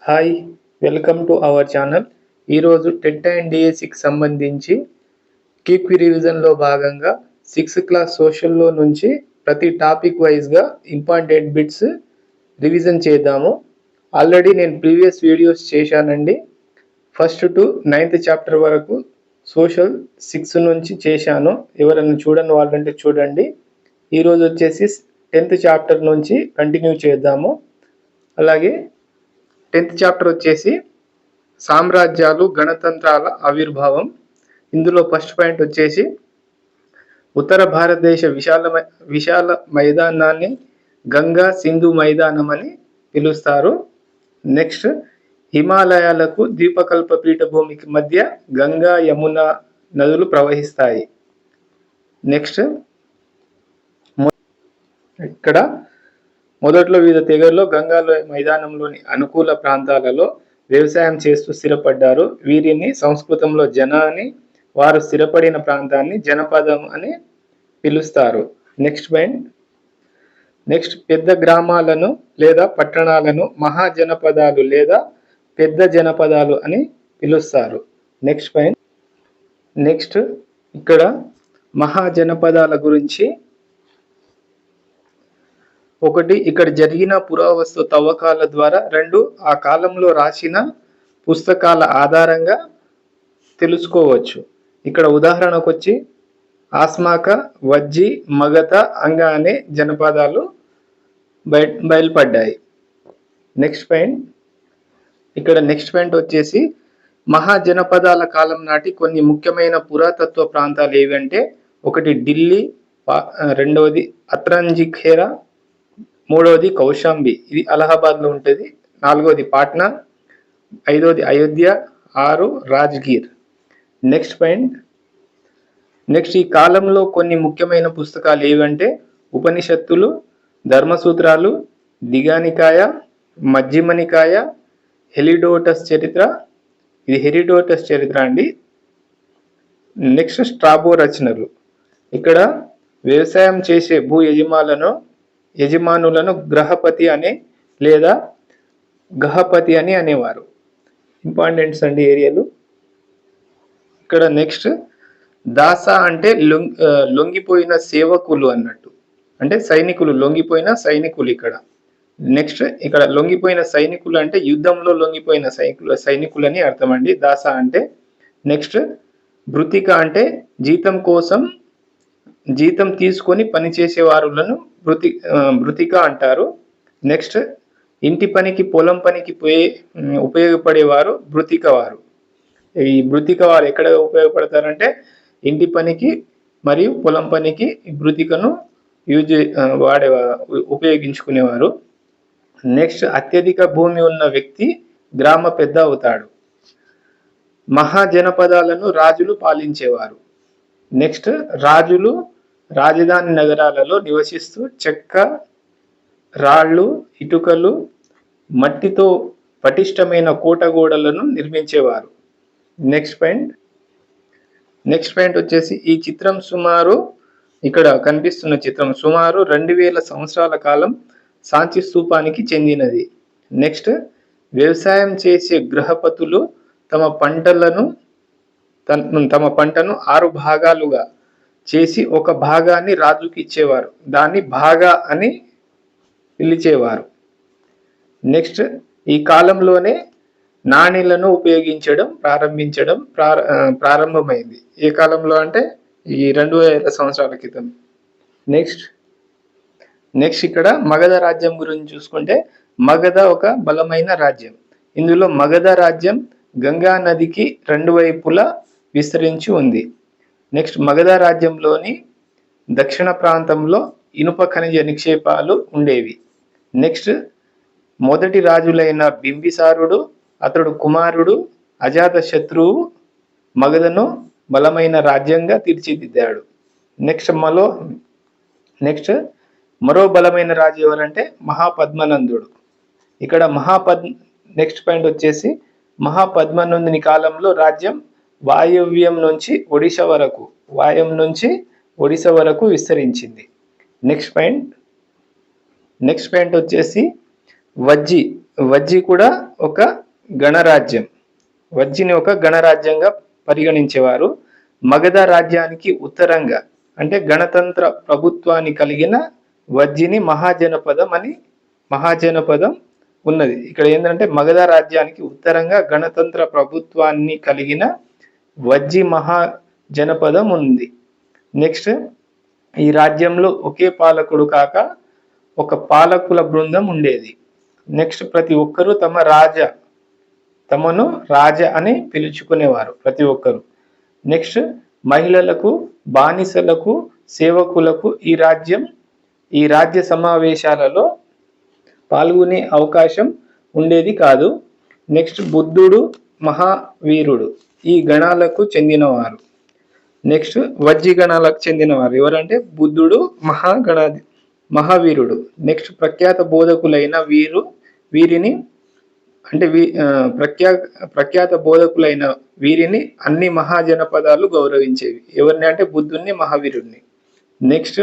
Hi, welcome to our channel. ఈరోజు TET and డిఎస్సికి సంబంధించి కీప్ రివిజన్లో భాగంగా 6th క్లాస్ సోషల్లో నుంచి ప్రతి టాపిక్ వైజ్గా ఇంపార్టెంట్ బిట్స్ రివిజన్ చేద్దాము. ఆల్రెడీ నేను ప్రీవియస్ వీడియోస్ చేశానండి. ఫస్ట్ టు 9th చాప్టర్ వరకు సోషల్ 6 నుంచి చేశాను. ఎవరైనా చూడని వాళ్ళంటే చూడండి. ఈరోజు వచ్చేసి 10th చాప్టర్ నుంచి కంటిన్యూ చేద్దాము. అలాగే 10th చాప్టర్ వచ్చేసి సామ్రాజ్యాలు గణతంత్రాల ఆవిర్భావం. ఇందులో ఫస్ట్ పాయింట్ వచ్చేసి ఉత్తర భారతదేశ విశాల మైదానాన్ని గంగా సింధు మైదానం అని పిలుస్తారు. నెక్స్ట్, హిమాలయాలకు ద్వీపకల్ప పీఠభూమికి మధ్య గంగా యమున నదులు ప్రవహిస్తాయి. నెక్స్ట్, ఇక్కడ మొదట్లో వివిధ తెగల్లో గంగాలోయ మైదానంలోని అనుకూల ప్రాంతాలలో వ్యవసాయం చేస్తూ స్థిరపడ్డారు. వీరిని సంస్కృతంలో జన అని, వారు స్థిరపడిన ప్రాంతాన్ని జనపదం అని పిలుస్తారు. నెక్స్ట్ పాయింట్, పెద్ద గ్రామాలను లేదా పట్టణాలను మహాజనపదాలు లేదా పెద్ద జనపదాలు అని పిలుస్తారు. నెక్స్ట్ పాయింట్, ఇక్కడ మహాజనపదాల గురించి ఒకటి, ఇక్కడ జరిగిన పురావస్తు తవ్వకాల ద్వారా. 2, ఆ కాలంలో రాసిన పుస్తకాల ఆధారంగా తెలుసుకోవచ్చు. ఇక్కడ ఉదాహరణకు వచ్చి ఆస్మాక, వజ్జి, మగధ, అంగ అనే జనపదాలు బయలుపడ్డాయి. నెక్స్ట్ పాయింట్ వచ్చేసి మహాజనపదాల కాలం నాటి కొన్ని ముఖ్యమైన పురాతత్వ ప్రాంతాలు ఏవంటే, 1 ఢిల్లీ, 2వది అత్రంజిఖేరా, 3వది కౌశాంబి, ఇది అలహాబాద్లో ఉంటుంది, 4వది పాట్నా, 5వది అయోధ్య, 6 రాజ్గీర్. నెక్స్ట్ పాయింట్, ఈ కాలంలో కొన్ని ముఖ్యమైన పుస్తకాలు ఏవంటే ఉపనిషత్తులు, ధర్మసూత్రాలు, దిగానికాయ, మజ్జిమనికాయ, హెరోడోటస్ చరిత్ర, ఇది హెరోడోటస్ చరిత్ర అండి. నెక్స్ట్, స్ట్రాబో రచనలు. ఇక్కడ వ్యవసాయం చేసే భూ యజమానులను గ్రహపతి అనే లేదా గహపతి అని అనేవారు. ఇంపార్టెంట్స్ అండి ఏరియాలు. ఇక్కడ నెక్స్ట్, దాస అంటే లొంగిపోయిన సేవకులు అన్నట్టు, అంటే సైనికులు, లొంగిపోయిన సైనికులు. నెక్స్ట్, ఇక్కడ లొంగిపోయిన సైనికులు అంటే యుద్ధంలో లొంగిపోయిన సైనికులు అని అర్థం అండి దాస అంటే. నెక్స్ట్, భృతిక అంటే జీతం తీసుకొని పనిచేసే వారులను భృతిక అంటారు. నెక్స్ట్, ఇంటి పనికి పొలం పనికి ఉపయోగపడేవారు భృతిక వారు. ఈ భృతిక వారు ఎక్కడ ఉపయోగపడతారంటే ఇంటి పనికి మరియు పొలం పనికి భృతికను ఉపయోగించుకునేవారు. నెక్స్ట్, అత్యధిక భూమి ఉన్న వ్యక్తి గ్రామ పెద్ద అవుతాడు. మహాజనపదాలను రాజులు పాలించేవారు. నెక్స్ట్, రాజులు రాజధాని నగరాలలో నివసిస్తూ చెక్క, రాళ్ళు, ఇటుకలు, మట్టితో పటిష్టమైన కోటగోడలను నిర్మించేవారు. నెక్స్ట్ పాయింట్ వచ్చేసి ఈ చిత్రం ఇక్కడ కనిపిస్తున్న చిత్రం సుమారు 2000 సంవత్సరాల కాలం సాంచి స్తూపానికి చెందినది. నెక్స్ట్, వ్యవసాయం చేసే గృహపతులు తమ పంటను 6 భాగాలుగా చేసి ఒక భాగాన్ని రాజుకి ఇచ్చేవారు. దాన్ని భాగా అని పిలిచేవారు. నెక్స్ట్, ఈ కాలంలోనే నాణేలను ఉపయోగించడం ప్రారంభమైంది. ఏ కాలంలో అంటే ఈ 2000 సంవత్సరాల క్రితం. నెక్స్ట్, ఇక్కడ మగధ రాజ్యం గురించి చూసుకుంటే, మగధ ఒక బలమైన రాజ్యం. ఇందులో మగధ రాజ్యం గంగా నదికి 2 వైపులా విస్తరించి ఉంది. నెక్స్ట్, మగధ రాజ్యంలోని దక్షిణ ప్రాంతంలో ఇనుప ఖనిజ నిక్షేపాలు ఉండేవి. నెక్స్ట్, మొదటి రాజులైన బింబిసారుడు, అతడు కుమారుడు అజాత శత్రువు మగధను బలమైన రాజ్యంగా తీర్చిదిద్దాడు. నెక్స్ట్, మరో బలమైన రాజు ఎవరంటే మహాపద్మనందుడు. ఇక్కడ నెక్స్ట్ పాయింట్ వచ్చేసి మహాపద్మనందుని కాలంలో రాజ్యం వాయవ్యం నుంచి ఒడిశా వరకు విస్తరించింది. నెక్స్ట్ పాయింట్ వచ్చేసి వజ్జి వజ్జి కూడా ఒక గణరాజ్యం. వజ్జిని ఒక గణరాజ్యంగా పరిగణించేవారు. మగధ రాజ్యానికి ఉత్తరంగా అంటే గణతంత్ర ప్రభుత్వాన్ని కలిగిన వజ్జిని మహాజనపదం ఉన్నది. ఇక్కడ ఏంటంటే మగధ రాజ్యానికి ఉత్తరంగా గణతంత్ర ప్రభుత్వాన్ని కలిగిన వజ్జి మహాజనపదం ఉంది. నెక్స్ట్, ఈ రాజ్యంలో ఒకే పాలకుడు కాక ఒక పాలకుల బృందం ఉండేది. నెక్స్ట్, ప్రతి ఒక్కరూ తమను రాజ అని పిలుచుకునేవారు ప్రతి ఒక్కరు. నెక్స్ట్, మహిళలకు, బానిసలకు, సేవకులకు ఈ రాజ్య సమావేశాలలో పాల్గొనే అవకాశం ఉండేది కాదు. నెక్స్ట్, బుద్ధుడు, మహావీరుడు ఈ గణాలకు చెందినవారు. నెక్స్ట్, వజ్జి గణాలకు చెందినవారు ఎవరంటే బుద్ధుడు, మహావీరుడు. నెక్స్ట్, ప్రఖ్యాత బోధకులైన వీరిని అన్ని మహాజనపదాలు గౌరవించేవి. ఎవరిని అంటే బుద్ధుణ్ణి, మహావీరుడిని. నెక్స్ట్,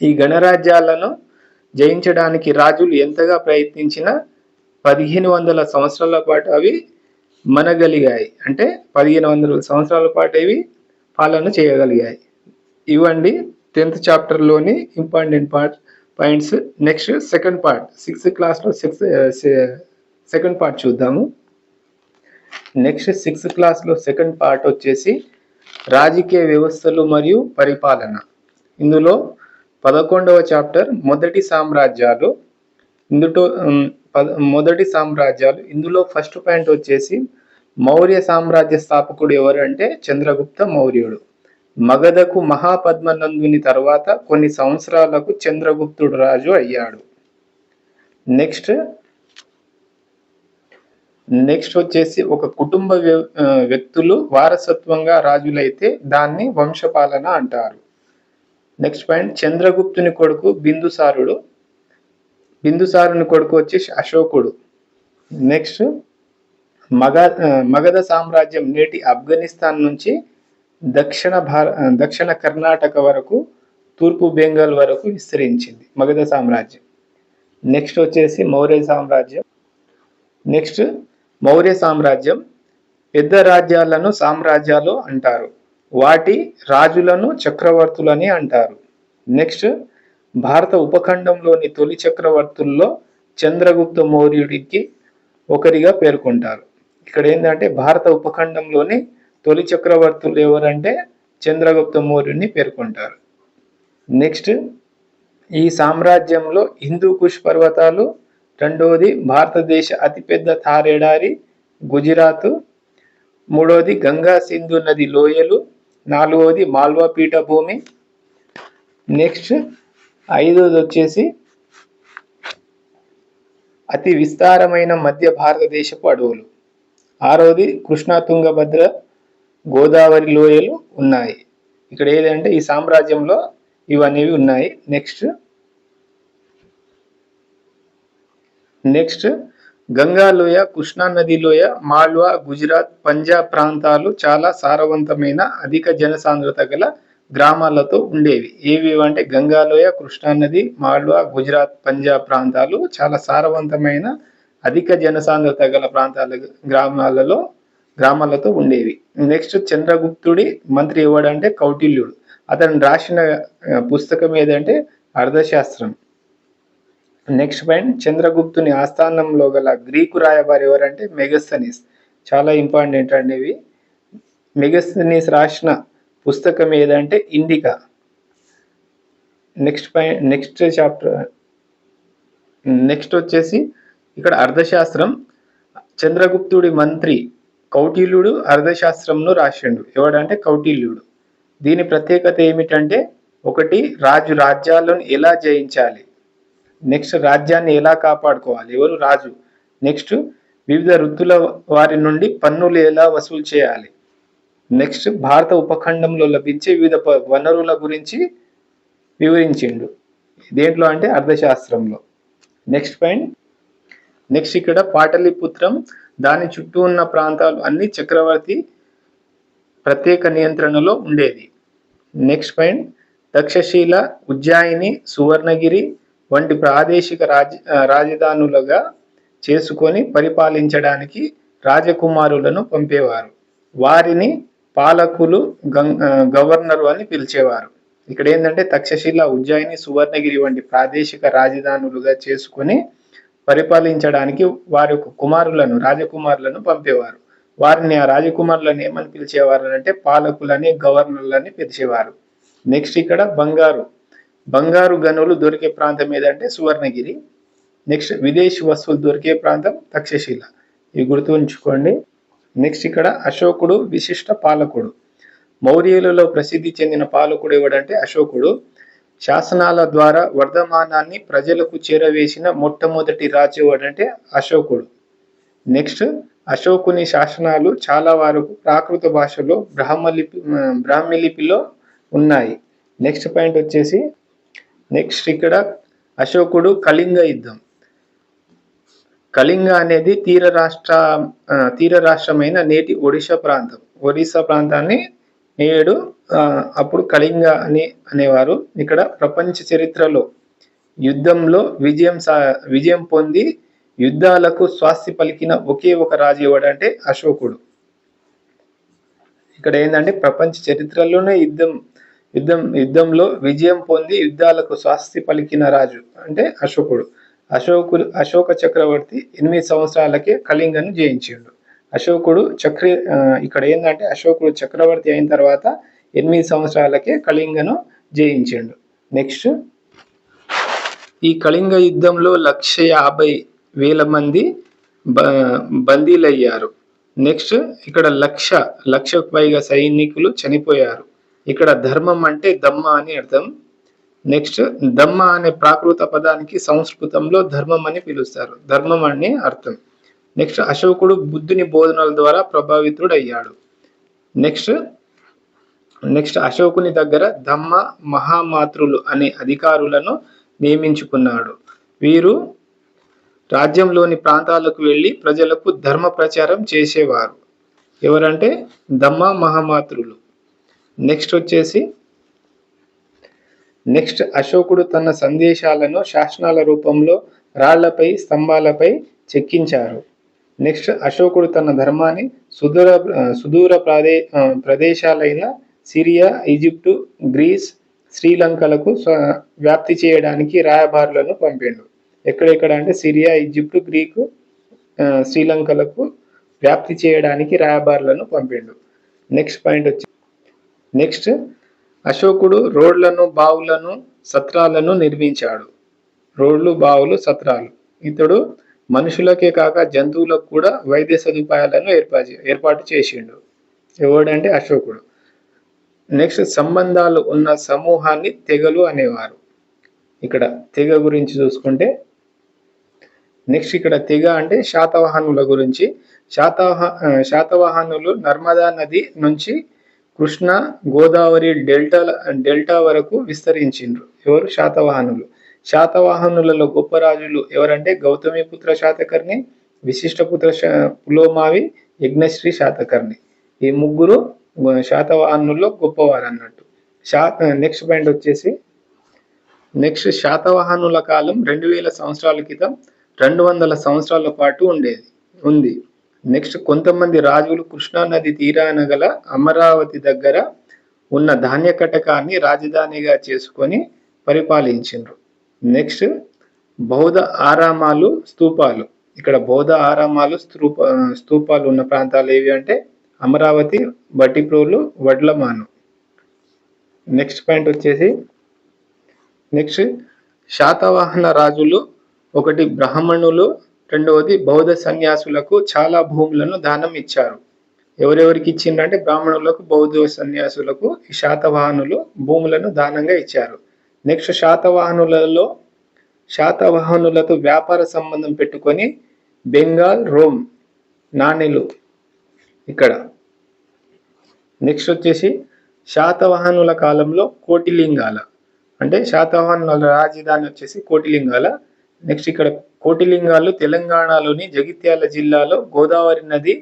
ఈ గణరాజ్యాలను జయించడానికి రాజులు ఎంతగా ప్రయత్నించినా 1500 సంవత్సరాల పాటు అవి మనగలిగాయి. అంటే 1500 సంవత్సరాల పాటు ఇవి పాలన చేయగలిగాయి. ఇవ్వండి 10th చాప్టర్లోని important points. Next, second part 6th క్లాస్లో సెకండ్ పార్ట్ చూద్దాము. నెక్స్ట్ 6th క్లాస్లో సెకండ్ పార్ట్ వచ్చేసి రాజకీయ వ్యవస్థలు మరియు పరిపాలన. ఇందులో 11వ చాప్టర్ మొదటి సామ్రాజ్యాలు. ఇందులో ఫస్ట్ పాయింట్ వచ్చేసి మౌర్య సామ్రాజ్య స్థాపకుడు ఎవరు అంటే చంద్రగుప్త మౌర్యుడు. మగధకు మహాపద్మనందుని తర్వాత కొన్ని సంవత్సరాలకు చంద్రగుప్తుడు రాజు అయ్యాడు. నెక్స్ట్ వచ్చేసి ఒక కుటుంబ వ్యక్తులు వారసత్వంగా రాజులైతే దాన్ని వంశపాలన అంటారు. నెక్స్ట్ పాయింట్, చంద్రగుప్తుని కొడుకు బిందుసారుని కొడుకు వచ్చేసి అశోకుడు. నెక్స్ట్, మగధ సామ్రాజ్యం నేటి ఆఫ్ఘనిస్తాన్ నుంచి దక్షిణ కర్ణాటక వరకు, తూర్పు బెంగాల్ వరకు విస్తరించింది మగధ సామ్రాజ్యం. నెక్స్ట్ వచ్చేసి మౌర్య సామ్రాజ్యం పెద్ద రాజ్యాలను సామ్రాజ్యాలు అంటారు. వాటి రాజులను చక్రవర్తులని అంటారు. నెక్స్ట్, భారత ఉపఖండంలోని తొలి చక్రవర్తుల్లో చంద్రగుప్త మౌర్యుడికి ఒకరిగా పేర్కొంటారు. ఇక్కడ ఏంటంటే భారత ఉపఖండంలోని తొలి చక్రవర్తులు ఎవరంటే చంద్రగుప్త మౌర్యుడిని పేర్కొంటారు. నెక్స్ట్, ఈ సామ్రాజ్యంలో హిందూ కుష్ పర్వతాలు, రెండవది భారతదేశ అతిపెద్ద థార్ ఎడారి గుజరాత్, మూడవది గంగా సింధు నది లోయలు, నాలుగవది మాల్వా పీఠభూమి. నెక్స్ట్, ఐదవది వచ్చేసి అతి విస్తారమైన మధ్య భారతదేశపు అడవులు, ఆరవది కృష్ణా, తుంగభద్ర, గోదావరి లోయలు ఉన్నాయి. ఇక్కడ ఏదంటే ఈ సామ్రాజ్యంలో ఇవనేవి ఉన్నాయి. నెక్స్ట్ గంగా లోయ, కృష్ణా నది లోయ, మాల్వా, గుజరాత్, పంజాబ్ ప్రాంతాలు చాలా సారవంతమైన అధిక జనసాంద్రత గల గ్రామాలతో ఉండేవి. ఏవి అంటే గంగా లోయ, కృష్ణా నది, మాల్వా, గుజరాత్, పంజాబ్ ప్రాంతాలు చాలా సారవంతమైన అధిక జనసాంద్రత గల గ్రామాలతో ఉండేవి. నెక్స్ట్, చంద్రగుప్తుడి మంత్రి ఎవడంటే కౌటిల్యుడు. అతను రాసిన పుస్తకం ఏదంటే అర్థశాస్త్రం. నెక్స్ట్ పాయింట్, చంద్రగుప్తుని ఆస్థానంలో గల గ్రీకు రాయబారి ఎవరంటే మెగస్తనీస్. చాలా ఇంపార్టెంట్ అండి ఇవి. మెగస్తనీస్ రాసిన పుస్తకం ఏదంటే ఇండికా. నెక్స్ట్ వచ్చేసి ఇక్కడ అర్థశాస్త్రం. చంద్రగుప్తుడి మంత్రి కౌటిల్యుడు అర్థశాస్త్రంను రాసిండు. ఎవడంటే కౌటిల్యుడు. దీని ప్రత్యేకత ఏమిటంటే, ఒకటి, రాజ్యాలను ఎలా జయించాలి. నెక్స్ట్, రాజ్యాన్ని ఎలా కాపాడుకోవాలి, ఎవరు రాజు. నెక్స్ట్, వివిధ వృత్తుల వారి నుండి పన్నులు ఎలా వసూలు చేయాలి. నెక్స్ట్, భారత ఉపఖండంలో లభించే వివిధ వనరుల గురించి వివరించిండు. దేంట్లో అంటే అర్థశాస్త్రంలో. నెక్స్ట్ ఇక్కడ పాటలీపుత్రం, దాని చుట్టూ ఉన్న ప్రాంతాలు అన్ని చక్రవర్తి ప్రత్యేక నియంత్రణలో ఉండేది. నెక్స్ట్ పాయింట్, తక్షశిల, ఉజ్జాయిని, సువర్ణగిరి వంటి ప్రాదేశిక రాజధానులుగా చేసుకొని పరిపాలించడానికి రాజకుమారులను పంపేవారు. వారిని పాలకులు, గవర్నరు అని పిలిచేవారు. ఇక్కడ ఏంటంటే తక్షశిల, ఉజ్జయిని, సువర్ణగిరి వంటి ప్రాదేశిక రాజధానులుగా చేసుకొని పరిపాలించడానికి వారి యొక్క కుమారులను, రాజకుమారులను పంపేవారు. వారిని, ఆ రాజకుమారులను ఏమని పిలిచేవారు అంటే పాలకులని, గవర్నర్లని పిలిచేవారు. నెక్స్ట్ ఇక్కడ బంగారు గనులు దొరికే ప్రాంతం ఏదంటే సువర్ణగిరి. నెక్స్ట్ విదేశీ వస్తువులు దొరికే ప్రాంతం తక్షశిల. ఇవి గుర్తుంచుకోండి. నెక్స్ట్ ఇక్కడ అశోకుడు విశిష్ట పాలకుడు. మౌర్యులలో ప్రసిద్ధి చెందిన పాలకుడు ఎవడంటే అశోకుడు. శాసనాల ద్వారా వర్ధమానాన్ని ప్రజలకు చేరవేసిన మొట్టమొదటి రాజు ఎవడంటే అశోకుడు. నెక్స్ట్ అశోకుని శాసనాలు చాలా వరకు ప్రాకృత భాషలో బ్రాహ్మీ లిపిలో ఉన్నాయి. నెక్స్ట్ పాయింట్ వచ్చేసి, నెక్స్ట్ ఇక్కడ అశోకుడు కళింగ యుద్ధం. కళింగ అనేది తీర రాష్ట్రమైన నేటి ఒడిశా ప్రాంతాన్ని నేడు అప్పుడు కళింగ అనేవారు. ఇక్కడ ప్రపంచ చరిత్రలో యుద్ధంలో విజయం పొంది యుద్ధాలకు స్వాస్తి పలికిన ఒకే ఒక రాజు ఎవడంటే అశోకుడు. ఇక్కడ ఏంటంటే ప్రపంచ చరిత్రలోనే యుద్ధంలో విజయం పొంది యుద్ధాలకు స్వాస్తి పలికిన రాజు అంటే అశోకుడు. అశోక చక్రవర్తి 8 సంవత్సరాలకే కళింగను జయించిండు. ఇక్కడ ఏంటంటే అశోకుడు చక్రవర్తి అయిన తర్వాత 8 సంవత్సరాలకే కళింగను జయించిండు. నెక్స్ట్ ఈ కళింగ యుద్ధంలో 150,000 మంది బందీలయ్యారు. నెక్స్ట్ ఇక్కడ లక్షకు పైగా సైనికులు చనిపోయారు. ఇక్కడ ధర్మం అంటే దమ్మ అని అర్థం. నెక్స్ట్ దమ్మ అనే ప్రాకృత పదానికి సంస్కృతంలో ధర్మం అని పిలుస్తారు. ధర్మం అని అర్థం. నెక్స్ట్ అశోకుడు బుద్ధుని బోధనల ద్వారా ప్రభావితుడయ్యాడు. నెక్స్ట్ అశోకుని దగ్గర ధమ్మ మహామాత్రులు అనే అధికారులను నియమించుకున్నాడు. వీరు రాజ్యంలోని ప్రాంతాలకు వెళ్ళి ప్రజలకు ధర్మ ప్రచారం చేసేవారు. ఎవరంటే ధమ్మ మహామాత్రులు. నెక్స్ట్ అశోకుడు తన సందేశాలను శాసనాల రూపంలో రాళ్లపై, స్తంభాలపై చెక్కించారు. నెక్స్ట్ అశోకుడు తన ధర్మాన్ని సుదూర ప్రదేశాలైన సిరియా, ఈజిప్టు, గ్రీస్, శ్రీలంకలకు వ్యాప్తి చేయడానికి రాయబారులను పంపిండు. ఎక్కడెక్కడ అంటే సిరియా, ఈజిప్టు, గ్రీకు, శ్రీలంకలకు వ్యాప్తి చేయడానికి రాయబారులను పంపిండు. నెక్స్ట్ పాయింట్ వచ్చి, నెక్స్ట్ అశోకుడు రోడ్లను, బావులను, సత్రాలను నిర్మించాడు. రోడ్లు, బావులు, సత్రాలు. ఇతడు మనుషులకే కాక జంతువులకు కూడా వైద్య సదుపాయాలను ఏర్పాటు చేసిండు. ఎవడంటే అశోకుడు. నెక్స్ట్ సంబంధాలు ఉన్న సమూహాన్ని తెగలు అనేవారు. ఇక్కడ తెగ గురించి చూసుకుంటే, నెక్స్ట్ ఇక్కడ తెగ అంటే శాతవాహనుల గురించి. శాతవాహనులు నర్మదా నది నుంచి కృష్ణ, గోదావరి డెల్టా వరకు విస్తరించిండ్రు. ఎవరు? శాతవాహనులు. శాతవాహనులలో గొప్ప రాజులు ఎవరంటే గౌతమిపుత్ర శాతకర్ణి, విశిష్టపుత్ర పులోమావి, యజ్ఞశ్రీ శాతకర్ణి. ఈ ముగ్గురు శాతవాహనుల్లో గొప్పవారు అన్నట్టు. నెక్స్ట్ పాయింట్ వచ్చేసి, నెక్స్ట్ శాతవాహనుల కాలం 2000 సంవత్సరాల క్రితం 200 సంవత్సరాల పాటు ఉంది. నెక్స్ట్ కొంతమంది రాజులు కృష్ణా నది తీరాన గల అమరావతి దగ్గర ఉన్న ధాన్య కటకాన్ని రాజధానిగా చేసుకొని పరిపాలించిండ్రు. నెక్స్ట్ బౌద్ధ ఆరామాలు, స్తూపాలు. ఇక్కడ బౌద్ధ ఆరామాలు, స్తూపాలు ఉన్న ప్రాంతాలు ఏవి అంటే అమరావతి, బట్టిప్రోలు, వడ్లమాను. నెక్స్ట్ పాయింట్ వచ్చేసి, నెక్స్ట్ శాతవాహన రాజులు ఒకటి బ్రాహ్మణులు, రెండవది బౌద్ధ సన్యాసులకు చాలా భూములను దానం ఇచ్చారు. ఎవరెవరికి ఇచ్చిందంటే బ్రాహ్మణులకు, బౌద్ధ సన్యాసులకు ఈ శాతవాహనులు భూములను దానంగా ఇచ్చారు. నెక్స్ట్ శాతవాహనులతో వ్యాపార సంబంధం పెట్టుకొని బెంగాల్, రోమ్ నాణేలు ఇక్కడ. నెక్స్ట్ వచ్చేసి శాతవాహనుల కాలంలో కోటిలింగాల అంటే శాతవాహనుల రాజధాని వచ్చేసి కోటిలింగాల. నెక్స్ట్ ఇక్కడ కోటిలింగాలు తెలంగాణలోని జగిత్యాల జిల్లాలో గోదావరి నది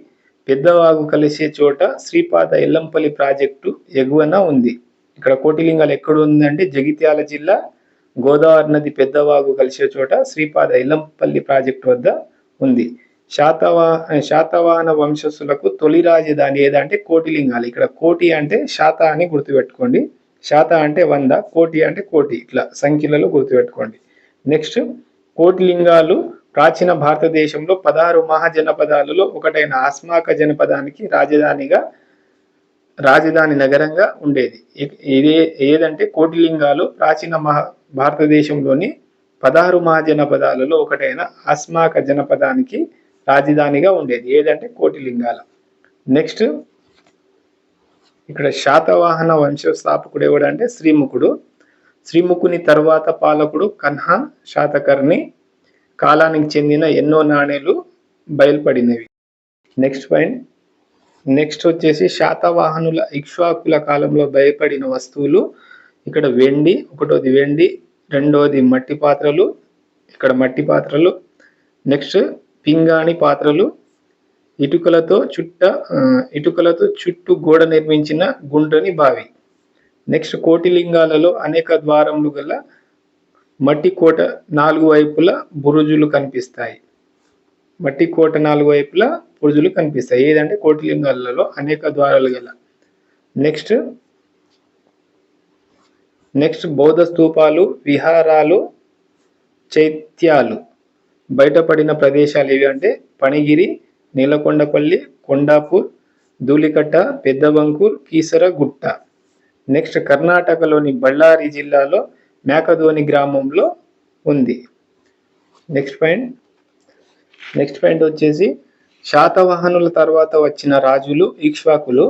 పెద్దవాగు కలిసే చోట శ్రీపాద ఎల్లంపల్లి ప్రాజెక్టు ఎగువన ఉంది. ఇక్కడ కోటిలింగాలు ఎక్కడ ఉందంటే జగిత్యాల జిల్లా గోదావరి నది పెద్దవాగు కలిసే చోట శ్రీపాద ఎల్లంపల్లి ప్రాజెక్టు వద్ద ఉంది. శాతవాహన వంశస్థులకు తొలి రాజధాని ఏదంటే కోటిలింగాలు. ఇక్కడ కోటి అంటే శాత అని గుర్తుపెట్టుకోండి. శాత అంటే 100, కోటి అంటే కోటి, ఇట్లా సంఖ్యలలో గుర్తుపెట్టుకోండి. నెక్స్ట్, కోటిలింగాలు ప్రాచీన భారతదేశంలో 16 మహాజనపదాలలో ఒకటైన అస్మాక జనపదానికి రాజధాని నగరంగా ఉండేది. ఏదంటే కోటిలింగాలు ప్రాచీన భారతదేశంలోని 16 మహాజనపదాలలో ఒకటైన అస్మాక జనపదానికి రాజధానిగా ఉండేది. ఏదంటే కోటిలింగాల. నెక్స్ట్, ఇక్కడ శాతవాహన వంశస్థాపకుడు ఎవడంటే శ్రీముఖుడు. శ్రీముఖుని తర్వాత పాలకుడు కన్హా శాతకర్ణి. కాలానికి చెందిన ఎన్నో నాణేలు బయలుపడినవి. నెక్స్ట్ వచ్చేసి శాతవాహనుల ఇక్ష్వాకుల కాలంలో బయలుపడిన వస్తువులు. ఇక్కడ వెండి, ఒకటోది వెండి, రెండోది మట్టి పాత్రలు, ఇక్కడ మట్టి పాత్రలు. నెక్స్ట్, పింగాణి పాత్రలు, ఇటుకలతో చుట్టూ గోడ నిర్మించిన గుండ్రని బావి. నెక్స్ట్, కోటిలింగాలలో అనేక ద్వారములు గల మట్టి కోట 4 వైపులా బురుజులు కనిపిస్తాయి. మట్టి కోట 4 వైపులా బురుజులు కనిపిస్తాయి. ఏదంటే కోటిలింగాలలో అనేక ద్వారాలు గల. నెక్స్ట్ బౌద్ధ స్తూపాలు, విహారాలు, చైత్యాలు బయటపడిన ప్రదేశాలు ఏవి అంటే పణిగిరి, నీలకొండపల్లి, కొండాపూర్, ధూళికట్ట, పెద్దబంకూర్, కీసరగుట్ట. నెక్స్ట్, కర్ణాటకలోని బళ్ళారి జిల్లాలో మేకధోని గ్రామంలో ఉంది. నెక్స్ట్ పాయింట్ వచ్చేసి శాతవాహనుల తర్వాత వచ్చిన రాజులు ఇక్ష్వాకులు.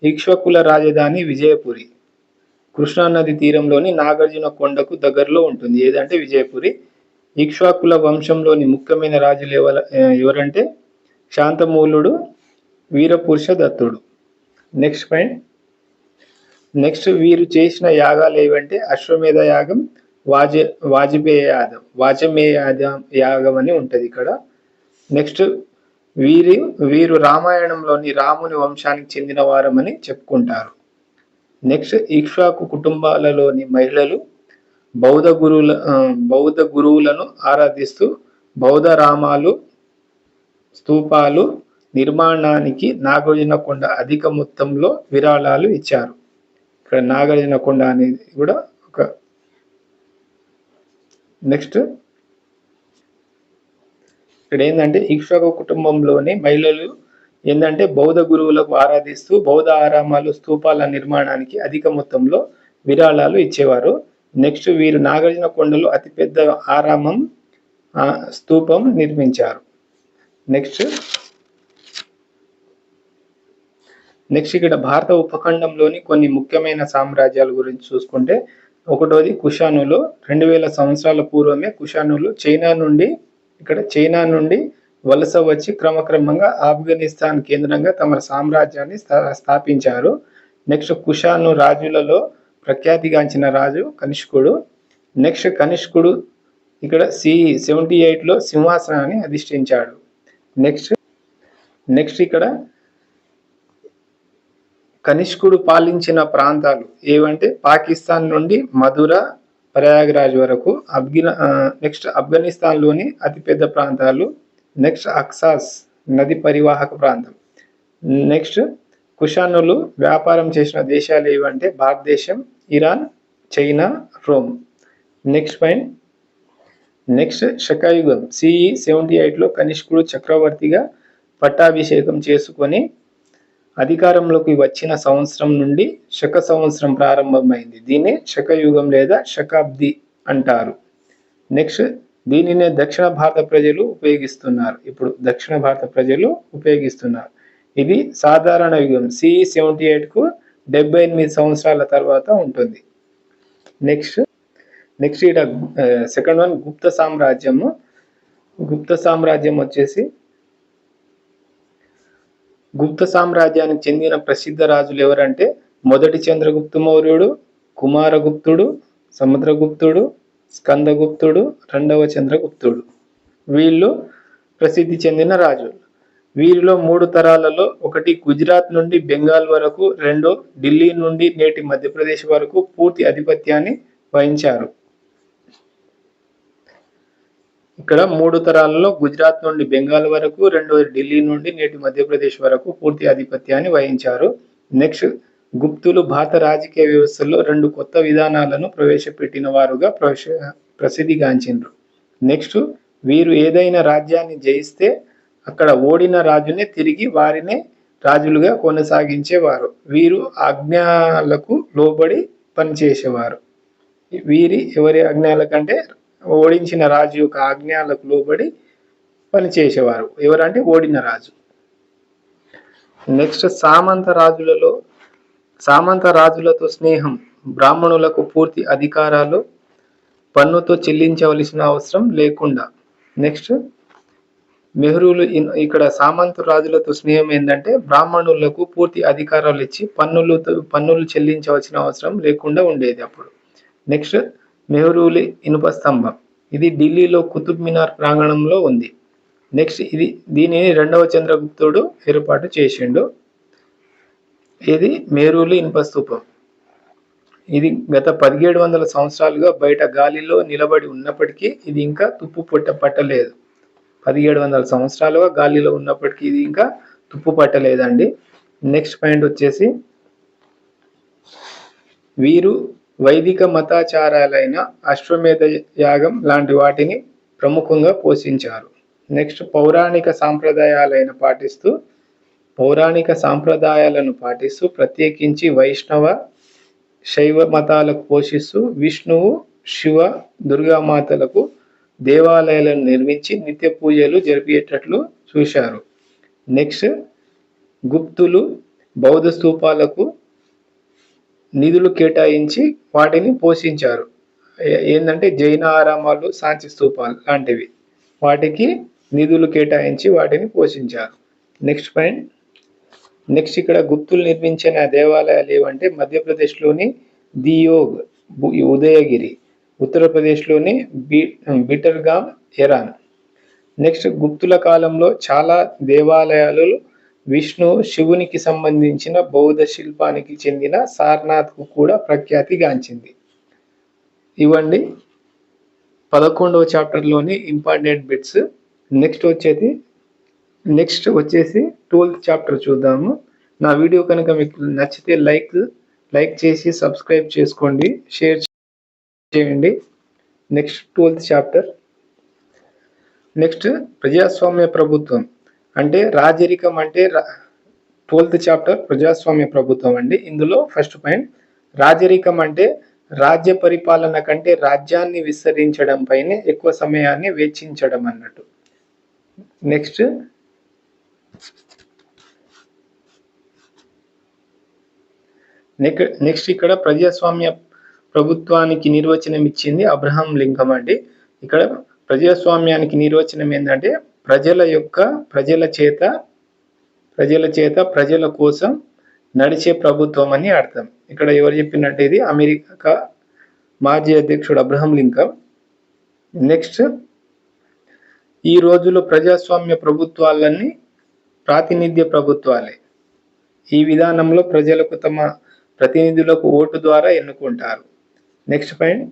ఇక్ష్వాకుల రాజధాని విజయపురి. కృష్ణానది తీరంలోని నాగార్జున కొండకు దగ్గరలో ఉంటుంది. ఏదంటే విజయపురి. ఇక్ష్వాకుల వంశంలోని ముఖ్యమైన రాజులు ఎవరంటే శాంతమూలుడు, వీరపురుష దత్తుడు. నెక్స్ట్ వీరు చేసిన యాగాలు ఏవంటే అశ్వమేధ యాగం, వాజపేయ యాగం అని ఉంటది ఇక్కడ. నెక్స్ట్, వీరు రామాయణంలోని రాముని వంశానికి చెందిన వారమని చెప్పుకుంటారు. నెక్స్ట్, ఇక్ష్వాకు కుటుంబాలలోని మహిళలు బౌద్ధ గురువులను ఆరాధిస్తూ బౌద్ధ రామాలు, స్తూపాలు నిర్మాణానికి నాగార్జునకొండ అధిక మొత్తంలో విరాళాలు ఇచ్చారు. ఇక్కడ నాగార్జునకొండ అనేది కూడా ఒక. నెక్స్ట్, ఇక్కడ ఏంటంటే ఇక్ష్వాకు కుటుంబంలోని మహిళలు ఏంటంటే బౌద్ధ గురువులకు ఆరాధిస్తూ బౌద్ధ ఆరామాలు, స్తూపాల నిర్మాణానికి అధిక మొత్తంలో విరాళాలు ఇచ్చేవారు. నెక్స్ట్, వీరు నాగార్జునకొండలో అతిపెద్ద ఆరామం, స్తూపం నిర్మించారు. నెక్స్ట్, ఇక్కడ భారత ఉపఖండంలోని కొన్ని ముఖ్యమైన సామ్రాజ్యాల గురించి చూసుకుంటే, ఒకటోది కుషానులు. 2000 సంవత్సరాల పూర్వమే కుషానులు చైనా నుండి వలస వచ్చి క్రమక్రమంగా ఆఫ్ఘనిస్తాన్ కేంద్రంగా తమ సామ్రాజ్యాన్ని స్థాపించారు. నెక్స్ట్, కుషాను రాజులలో ప్రఖ్యాతిగాంచిన రాజు కనిష్కుడు. నెక్స్ట్, కనిష్కుడు ఇక్కడ CE 78లో సింహాసనాన్ని అధిష్ఠించాడు. నెక్స్ట్ ఇక్కడ కనిష్కుడు పాలించిన ప్రాంతాలు ఏవంటే పాకిస్తాన్ నుండి మధుర, ప్రయాగ్రాజ్ వరకు. నెక్స్ట్, ఆఫ్ఘనిస్తాన్లోని అతిపెద్ద ప్రాంతాలు. నెక్స్ట్, అక్సాస్ నది పరివాహక ప్రాంతం. నెక్స్ట్, కుషానులు వ్యాపారం చేసిన దేశాలు ఏవంటే భారతదేశం, ఇరాన్, చైనా, రోమ్. నెక్స్ట్ శకయుగం CE 78లో కనిష్కుడు చక్రవర్తిగా పట్టాభిషేకం చేసుకొని అధికారంలోకి వచ్చిన సంవత్సరం నుండి శక సంవత్సరం ప్రారంభమైంది. దీన్ని శకయుగం లేదా శకాబ్ది అంటారు. నెక్స్ట్, దీనినే దక్షిణ భారత ప్రజలు ఉపయోగిస్తున్నారు. ఇది సాధారణ యుగం. CE 78కు 78 సంవత్సరాల తర్వాత ఉంటుంది. నెక్స్ట్ ఇక్కడ సెకండ్ వన్ గుప్త సామ్రాజ్యము. గుప్త సామ్రాజ్యం వచ్చేసి గుప్త సామ్రాజ్యానికి చెందిన ప్రసిద్ధ రాజులు ఎవరంటే మొదటి చంద్రగుప్త మౌర్యుడు, కుమారగుప్తుడు, సముద్రగుప్తుడు, స్కందగుప్తుడు, రెండవ చంద్రగుప్తుడు. వీళ్ళు ప్రసిద్ధి చెందిన రాజులు. వీరిలో 3 తరాలలో ఒకటి గుజరాత్ నుండి బెంగాల్ వరకు, రెండో ఢిల్లీ నుండి నేటి మధ్యప్రదేశ్ వరకు పూర్తి ఆధిపత్యాన్ని వహించారు. ఇక్కడ 3 తరాలలో గుజరాత్ నుండి బెంగాల్ వరకు, రెండోది ఢిల్లీ నుండి నేటి మధ్యప్రదేశ్ వరకు పూర్తి ఆధిపత్యాన్ని వహించారు. నెక్స్ట్, గుప్తులు భారత రాజకీయ వ్యవస్థలో 2 కొత్త విధానాలను ప్రవేశపెట్టిన వారుగా ప్రసిద్ధిగాంచిండ్రు. నెక్స్ట్, వీరు ఏదైనా రాజ్యాన్ని జయిస్తే అక్కడ ఓడిన రాజునే తిరిగి వారినే రాజులుగా కొనసాగించేవారు. వీరు ఆజ్ఞలకు లోబడి పనిచేసేవారు. ఎవరి ఆజ్ఞలకంటే ఓడించిన రాజు యొక్క ఆజ్ఞలకు లోబడి పనిచేసేవారు. ఎవరంటే ఓడిన రాజు. నెక్స్ట్, సామంత రాజులతో స్నేహం, బ్రాహ్మణులకు పూర్తి అధికారాలు, పన్నుతో చెల్లించవలసిన అవసరం లేకుండా. నెక్స్ట్, మెహ్రూలు ఇక్కడ సామంత రాజులతో స్నేహం ఏంటంటే బ్రాహ్మణులకు పూర్తి అధికారాలు ఇచ్చి పన్నులు చెల్లించవలసిన అవసరం లేకుండా ఉండేది అప్పుడు. నెక్స్ట్, మెహ్రూలి ఇనుప స్తంభం, ఇది ఢిల్లీలో కుతుబ్ మినార్ ప్రాంగణంలో ఉంది. నెక్స్ట్, దీనిని 2వ చంద్రగుప్తుడు ఏర్పాటు చేసిండు. ఇది మెహ్రూలి ఇనుప స్తూపం. ఇది గత 1700 సంవత్సరాలుగా బయట గాలిలో నిలబడి ఉన్నప్పటికీ ఇది ఇంకా తుప్పు పట్టలేదు. 1700 సంవత్సరాలుగా గాలిలో ఉన్నప్పటికీ ఇది ఇంకా తుప్పు పట్టలేదండి. నెక్స్ట్ పాయింట్ వచ్చేసి, వీరు వైదిక మతాచారాలైన అశ్వమేధ యాగం లాంటి వాటిని ప్రముఖంగా పోషించారు. నెక్స్ట్, పౌరాణిక సాంప్రదాయాలను పాటిస్తూ ప్రత్యేకించి వైష్ణవ, శైవ మతాలకు పోషిస్తూ విష్ణువు, శివ, దుర్గామాతలకు దేవాలయాలను నిర్మించి నిత్య పూజలు జరిపేటట్లు చూశారు. నెక్స్ట్, గుప్తులు బౌద్ధ స్తూపాలకు నిధులు కేటాయించి వాటిని పోషించారు. ఏంటంటే జైన ఆరామాలు, సాంచి స్తూపాలు లాంటివి, వాటికి నిధులు కేటాయించి వాటిని పోషించారు. Next point. నెక్స్ట్, ఇక్కడ గుప్తులు నిర్మించిన దేవాలయాలు ఏవంటే మధ్యప్రదేశ్లోని దియోగ్, ఉదయగిరి, ఉత్తరప్రదేశ్లోని బిటర్గామ్, ఎరాన్. నెక్స్ట్, గుప్తుల కాలంలో చాలా దేవాలయాలు విష్ణు, శివునికి సంబంధించిన బౌద్ధ శిల్పానికి చెందిన సారనాథ్కు కూడా ప్రఖ్యాతిగాంచింది. ఇవ్వండి 11వ చాప్టర్లోని ఇంపార్టెంట్ బిట్స్. నెక్స్ట్ వచ్చేసి 12th చాప్టర్ చూద్దాము. నా వీడియో కనుక మీకు నచ్చితే లైక్ చేసి సబ్స్క్రైబ్ చేసుకోండి, షేర్ చేయండి. Next 12th chapter. నెక్స్ట్, ప్రజాస్వామ్య ప్రభుత్వం అంటే రాజరికం అంటే 12th చాప్టర్ ప్రజాస్వామ్య ప్రభుత్వం అండి. ఇందులో ఫస్ట్ పాయింట్, రాజరికం అంటే రాజ్య పరిపాలన కంటే రాజ్యాన్ని విస్తరించడం పైనే ఎక్కువ సమయాన్ని వెచ్చించడం అన్నట్టు. నెక్స్ట్ ఇక్కడ ప్రజాస్వామ్య ప్రభుత్వానికి నిర్వచనం ఇచ్చింది అబ్రహాం లింకన్ అండి. ఇక్కడ ప్రజాస్వామ్యానికి నిర్వచనం ఏంటంటే ప్రజల చేత ప్రజల కోసం నడిచే ప్రభుత్వం అని అర్థం. ఇక్కడ ఎవరు చెప్పినట్టు, ఇది అమెరికా మాజీ అధ్యక్షుడు అబ్రహాం లింకన్. నెక్స్ట్, ఈ రోజులో ప్రజాస్వామ్య ప్రభుత్వాలన్నీ ప్రాతినిధ్య ప్రభుత్వాలే. ఈ విధానంలో ప్రజలకు తమ ప్రతినిధులకు ఓటు ద్వారా ఎన్నుకుంటారు. Next point.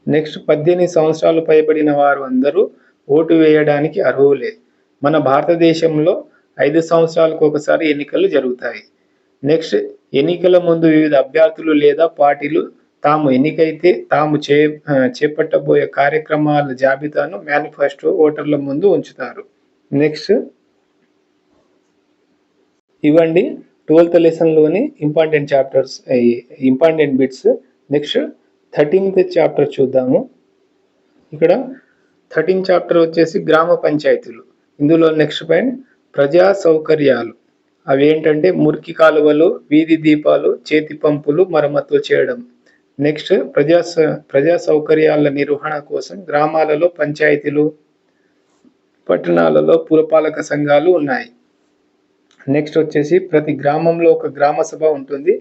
నెక్స్ట్, 18 సంవత్సరాలు పైబడిన వారు అందరూ ఓటు వేయడానికి అర్హులే. మన భారతదేశంలో 5 సంవత్సరాలకు ఒకసారి ఎన్నికలు జరుగుతాయి. నెక్స్ట్, ఎన్నికల ముందు వివిధ అభ్యర్థులు లేదా పార్టీలు తాము ఎన్నికైతే తాము చేపట్టబోయే కార్యక్రమాల జాబితాను మేనిఫెస్టో ఓటర్ల ముందు ఉంచుతారు. నెక్స్ట్, ఇవ్వండి 12th లెసన్లోని important chapters, important bits. Next 13th chapter చూద్దాము. ఇక్కడ 13th చాప్టర్ వచ్చేసి గ్రామ పంచాయతీలు. ఇందులో నెక్స్ట్ పాయింట్, ప్రజా సౌకర్యాలు. అవి ఏంటంటే మురికి కాలువలు, వీధి దీపాలు, చేతి పంపులు మరమ్మతులు చేయడం. నెక్స్ట్, ప్రజా సౌకర్యాల నిర్వహణ కోసం గ్రామాలలో పంచాయతీలు, పట్టణాలలో పురపాలక సంఘాలు ఉన్నాయి. నెక్స్ట్ వచ్చేసి ప్రతి గ్రామంలో ఒక గ్రామ సభ ఉంటుంది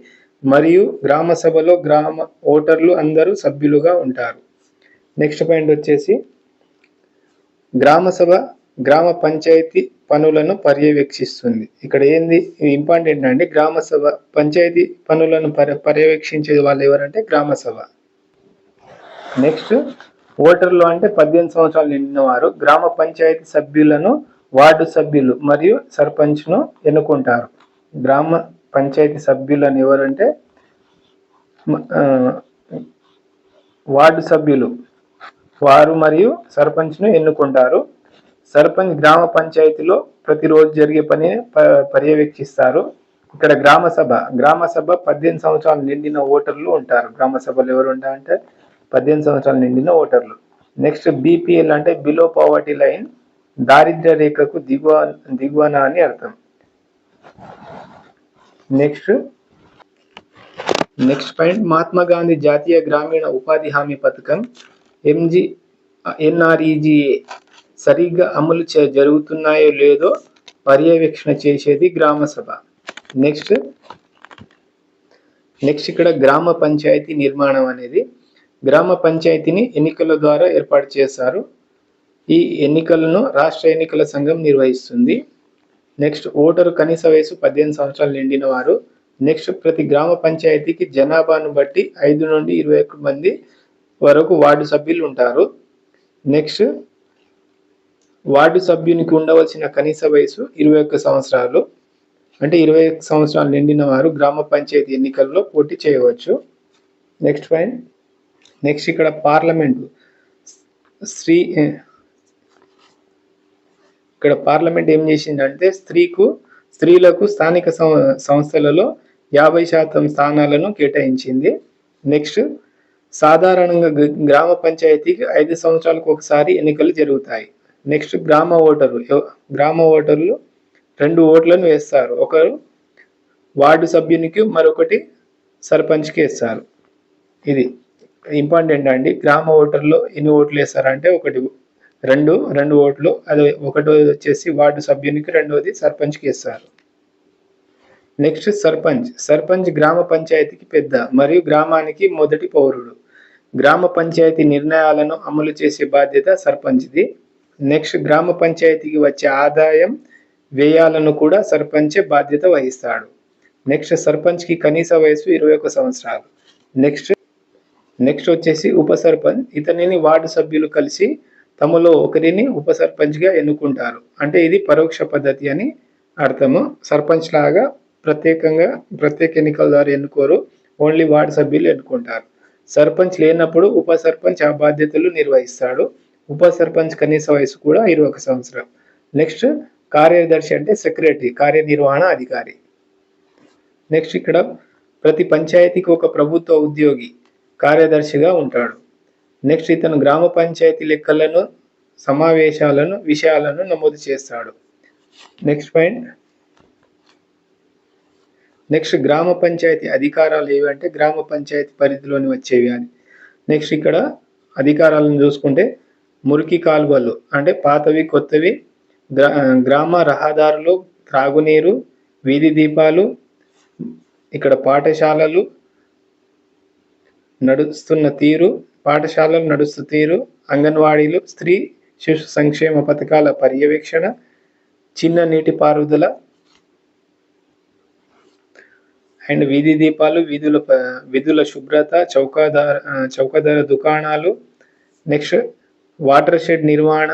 మరియు గ్రామ సభలో గ్రామ ఓటర్లు అందరూ సభ్యులుగా ఉంటారు. నెక్స్ట్ పాయింట్ వచ్చేసి గ్రామ సభ గ్రామ పంచాయతీ పనులను పర్యవేక్షిస్తుంది. ఇక్కడ ఏంది ఇంపార్టెంట్ అండి, గ్రామ సభ పంచాయతీ పనులను పర్యవేక్షించే వాళ్ళు ఎవరంటే గ్రామ సభ. నెక్స్ట్, ఓటర్లు అంటే 18 సంవత్సరాలు నిండిన వారు. గ్రామ పంచాయతీ సభ్యులను వార్డు సభ్యులు మరియు సర్పంచ్ను ఎన్నుకుంటారు. గ్రామ పంచాయతీ సభ్యులను ఎవరంటే వార్డు సభ్యులు వారు మరియు సర్పంచ్ను ఎన్నుకుంటారు. సర్పంచ్ గ్రామ పంచాయతీలో ప్రతిరోజు జరిగే పని పర్యవేక్షిస్తారు. ఇక్కడ గ్రామ సభ 18 సంవత్సరాలు నిండిన ఓటర్లు ఉంటారు. గ్రామ సభలో ఎవరు ఉంటారంటే 18 సంవత్సరాలు నిండిన ఓటర్లు. నెక్స్ట్ బీపీఎల్ అంటే బిలో పావర్టీ లైన్, దారిద్ర్య రేఖకు దిగువన అని అర్థం. నెక్స్ట్ పాయింట్, మహాత్మా గాంధీ జాతీయ గ్రామీణ ఉపాధి హామీ పథకం NREGA సరిగ్గా అమలు జరుగుతున్నాయో లేదో పర్యవేక్షణ చేసేది గ్రామ సభ. నెక్స్ట్ ఇక్కడ గ్రామ పంచాయతీ నిర్మాణం అనేది, గ్రామ పంచాయతీని ఎన్నికల ద్వారా ఏర్పాటు చేస్తారు. ఈ ఎన్నికలను రాష్ట్ర ఎన్నికల సంఘం నిర్వహిస్తుంది. నెక్స్ట్ ఓటరు కనీస వయసు 18 సంవత్సరాలు నిండిన వారు. నెక్స్ట్ ప్రతి గ్రామ పంచాయతీకి జనాభాను బట్టి 5 నుండి 21 మంది వరకు వార్డు సభ్యులు ఉంటారు. నెక్స్ట్ వార్డు సభ్యునికి ఉండవలసిన కనీస వయసు 21 సంవత్సరాలు. అంటే 21 సంవత్సరాలు నిండిన వారు గ్రామ పంచాయతీ ఎన్నికల్లో పోటీ చేయవచ్చు. నెక్స్ట్ ఇక్కడ పార్లమెంటు ఇక్కడ పార్లమెంట్ ఏం చేసిందంటే స్త్రీలకు స్థానిక సంస్థలలో 50% స్థానాలను కేటాయించింది. నెక్స్ట్ సాధారణంగా గ్రామ పంచాయతీకి 5 సంవత్సరాలకు ఒకసారి ఎన్నికలు జరుగుతాయి. నెక్స్ట్ గ్రామ ఓటర్లు 2 ఓట్లను వేస్తారు. ఒకరు వార్డు సభ్యునికి, మరొకటి సర్పంచ్కి వేస్తారు. ఇది ఇంపార్టెంట్ అండి. గ్రామ ఓటర్లో ఎన్ని ఓట్లు వేస్తారంటే రెండు ఓట్లు. అది ఒకటోది వచ్చేసి వార్డు సభ్యునికి, రెండోది సర్పంచ్కి వేస్తారు. నెక్స్ట్ సర్పంచ్ గ్రామ పంచాయతీకి పెద్ద మరియు గ్రామానికి మొదటి పౌరుడు. గ్రామ పంచాయతీ నిర్ణయాలను అమలు చేసే బాధ్యత సర్పంచ్ది. నెక్స్ట్ గ్రామ పంచాయతీకి వచ్చే ఆదాయం వ్యయాలను కూడా సర్పంచే బాధ్యత వహిస్తాడు. నెక్స్ట్ సర్పంచ్కి కనీస వయసు 21 సంవత్సరాలు. నెక్స్ట్ వచ్చేసి ఉప సర్పంచ్. ఇతనిని వార్డు సభ్యులు కలిసి తమలో ఒకరిని ఉప సర్పంచ్గా ఎన్నుకుంటారు. అంటే ఇది పరోక్ష పద్ధతి అని అర్థము. సర్పంచ్ లాగా ప్రత్యేక ఎన్నికల ద్వారా ఎన్నుకోరు, ఓన్లీ వార్డు సభ్యులు ఎన్నుకుంటారు. సర్పంచ్ లేనప్పుడు ఉప సర్పంచ్ ఆ బాధ్యతలు నిర్వహిస్తాడు. ఉప సర్పంచ్ కనీస వయసు కూడా 21 సంవత్సరం. నెక్స్ట్ కార్యదర్శి అంటే సెక్రటరీ, కార్యనిర్వహణ అధికారి. నెక్స్ట్ ఇక్కడ ప్రతి పంచాయతీకి ఒక ప్రభుత్వ ఉద్యోగి కార్యదర్శిగా ఉంటాడు. నెక్స్ట్ ఇతను గ్రామ పంచాయతీ లెక్కలను, విషయాలను నమోదు చేస్తాడు. నెక్స్ట్ గ్రామ పంచాయతీ అధికారాలు ఏవంటే గ్రామ పంచాయతీ పరిధిలోని వచ్చేవి అని. నెక్స్ట్ ఇక్కడ అధికారాలను చూసుకుంటే మురికి కాలువలు అంటే పాతవి, కొత్తవి, గ్రామ రహదారులు, త్రాగునీరు, వీధి దీపాలు, ఇక్కడ పాఠశాలలు నడుస్తున్న తీరు, అంగన్వాడీలు, స్త్రీ శిశు సంక్షేమ పథకాల పర్యవేక్షణ, చిన్న నీటి పారుదల అండ్ వీధి దీపాలు, వీధుల శుభ్రత, చౌకధర దుకాణాలు. నెక్స్ట్ వాటర్ షెడ్ నిర్వహణ,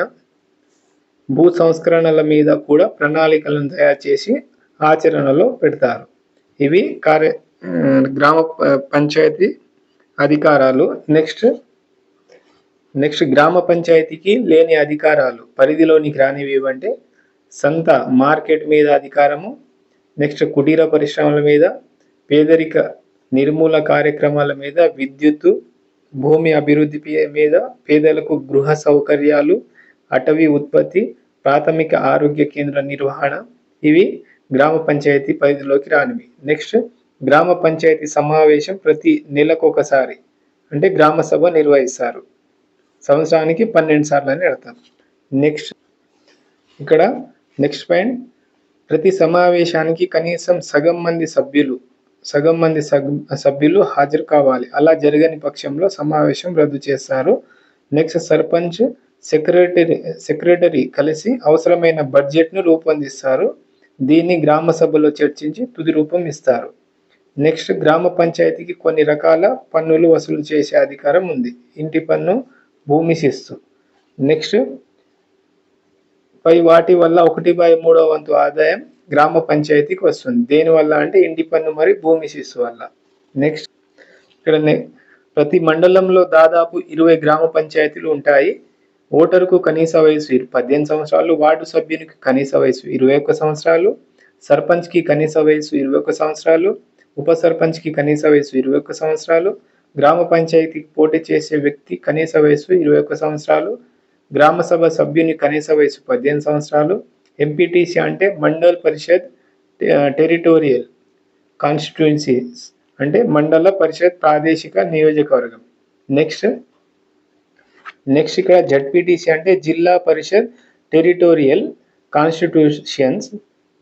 భూ సంస్కరణల మీద కూడా ప్రణాళికలను తయారు చేసి ఆచరణలో పెడతారు. ఇవి గ్రామ పంచాయతీ అధికారాలు. నెక్స్ట్ గ్రామ పంచాయతీకి లేని అధికారాలు, పరిధిలోనికి రానివి అంటే సంత మార్కెట్ మీద అధికారము, నెక్స్ట్ కుటీర పరిశ్రమల మీద, పేదరిక నిర్మూల కార్యక్రమాల మీద, విద్యుత్తు, భూమి అభివృద్ధి మీద, పేదలకు గృహ సౌకర్యాలు, అటవీ ఉత్పత్తి, ప్రాథమిక ఆరోగ్య కేంద్ర నిర్వహణ. ఇవి గ్రామ పంచాయతీ పరిధిలోకి రానివి. నెక్స్ట్ గ్రామ పంచాయతీ సమావేశం ప్రతి నెలకు ఒకసారి అంటే గ్రామ సభ నిర్వహిస్తారు. సంవత్సరానికి 12 సార్లు అని అర్థం. నెక్స్ట్ పాయింట్, ప్రతి సమావేశానికి కనీసం సగం మంది సభ్యులు హాజరు కావాలి. అలా జరగని పక్షంలో సమావేశం రద్దు చేస్తారు. నెక్స్ట్ సర్పంచ్, సెక్రటరీ కలిసి అవసరమైన బడ్జెట్ను రూపొందిస్తారు. దీన్ని గ్రామ సభలో చర్చించి తుది రూపం ఇస్తారు. నెక్స్ట్ గ్రామ పంచాయతీకి కొన్ని రకాల పన్నులు వసూలు చేసే అధికారం ఉంది. ఇంటి పన్ను, భూమి శిస్తు. నెక్స్ట్ పై వాటి వల్ల 1/3 వంతు ఆదాయం గ్రామ పంచాయతీకి వస్తుంది. దేనివల్ల అంటే ఇంటి పన్ను మరియు భూమి శిస్తు వల్ల. నెక్స్ట్ ఇక్కడ ప్రతి మండలంలో దాదాపు 20 గ్రామ పంచాయతీలు ఉంటాయి. ఓటరుకు కనీస వయసు 18 సంవత్సరాలు, వార్డు సభ్యునికి కనీస వయసు 21 సంవత్సరాలు, సర్పంచ్కి కనీస వయసు 21 సంవత్సరాలు, ఉప సర్పంచ్కి కనీస వయసు 21 సంవత్సరాలు, గ్రామ పంచాయతీకి పోటీ చేసే వ్యక్తి కనీస వయసు 21 సంవత్సరాలు, గ్రామ సభ సభ్యుని కనీస వయసు 18 సంవత్సరాలు, ఎంపీటీసీ అంటే మండల్ పరిషత్ టెరిటోరియల్ కాన్స్టిట్యుయెన్సీస్ అంటే మండల పరిషత్ ప్రాదేశిక నియోజకవర్గం. నెక్స్ట్ ఇక్కడ జడ్పీటీసీ అంటే జిల్లా పరిషత్ టెరిటోరియల్ కాన్స్టిట్యూషన్స్,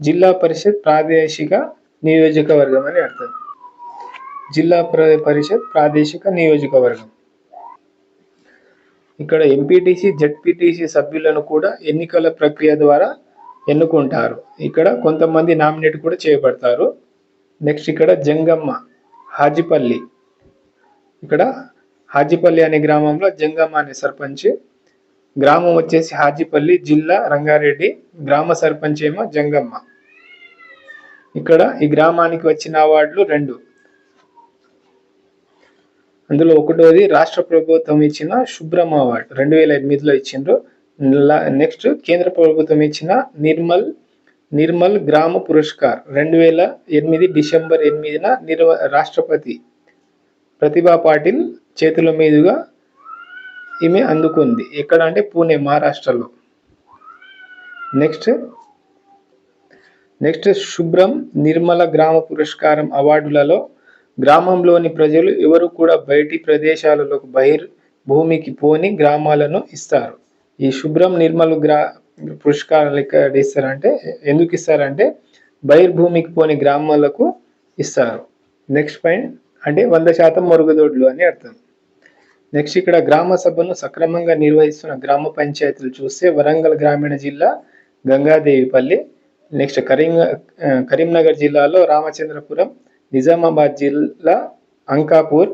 జిల్లా పరిషత్ ప్రాదేశిక నియోజకవర్గం అని అర్థం. జిల్లా పరిషత్ ప్రాదేశిక నియోజకవర్గం. ఇక్కడ ఎంపీటీసీ జడ్పీటీసీ సభ్యులను కూడా ఎన్నికల ప్రక్రియ ద్వారా ఎన్నుకుంటారు. ఇక్కడ కొంతమంది నామినేట్ కూడా చేయబడతారు. నెక్స్ట్ ఇక్కడ జంగమ్మ హాజిపల్లి, ఇక్కడ హాజిపల్లి అనే గ్రామంలో జంగమ్మ అనే సర్పంచ్, గ్రామం వచ్చేసి హాజిపల్లి, జిల్లా రంగారెడ్డి, గ్రామ సర్పంచ్ ఏమో జంగమ్మ. ఇక్కడ ఈ గ్రామానికి వచ్చిన అవార్డులు 2. అందులో ఒకటోది రాష్ట్ర ప్రభుత్వం ఇచ్చిన శుభ్రం అవార్డు 2008లో ఇచ్చిండ్రు. నెక్స్ట్ కేంద్ర ప్రభుత్వం ఇచ్చిన నిర్మల్ గ్రామ పురస్కార్ 2008 డిసెంబర్ 8న రాష్ట్రపతి ప్రతిభా పాటిల్ చేతుల మీదుగా ఈమె అందుకుంది. ఎక్కడ అంటే పూణే, మహారాష్ట్రలో. నెక్స్ట్ శుభ్రం నిర్మల గ్రామ పురస్కారం అవార్డులలో గ్రామంలోని ప్రజలు ఎవరు కూడా బయటి ప్రదేశాలకు భూమికి పోని గ్రామాలను ఇస్తారు. ఈ శుభ్రం నిర్మల్ పురస్కారాలు ఎక్కడ ఇస్తారంటే, ఎందుకు ఇస్తారంటే బహిర్భూమికి పోని గ్రామాలకు ఇస్తారు. నెక్స్ట్ పాయింట్ అంటే 100% మరుగుదొడ్లు అని అర్థం. నెక్స్ట్ ఇక్కడ గ్రామ సభను సక్రమంగా నిర్వహిస్తున్న గ్రామ పంచాయతీలు చూస్తే వరంగల్ గ్రామీణ జిల్లా గంగాదేవిపల్లి, నెక్స్ట్ కరీంనగర్ జిల్లాలో రామచంద్రపురం, నిజామాబాద్ జిల్లా అంకాపూర్,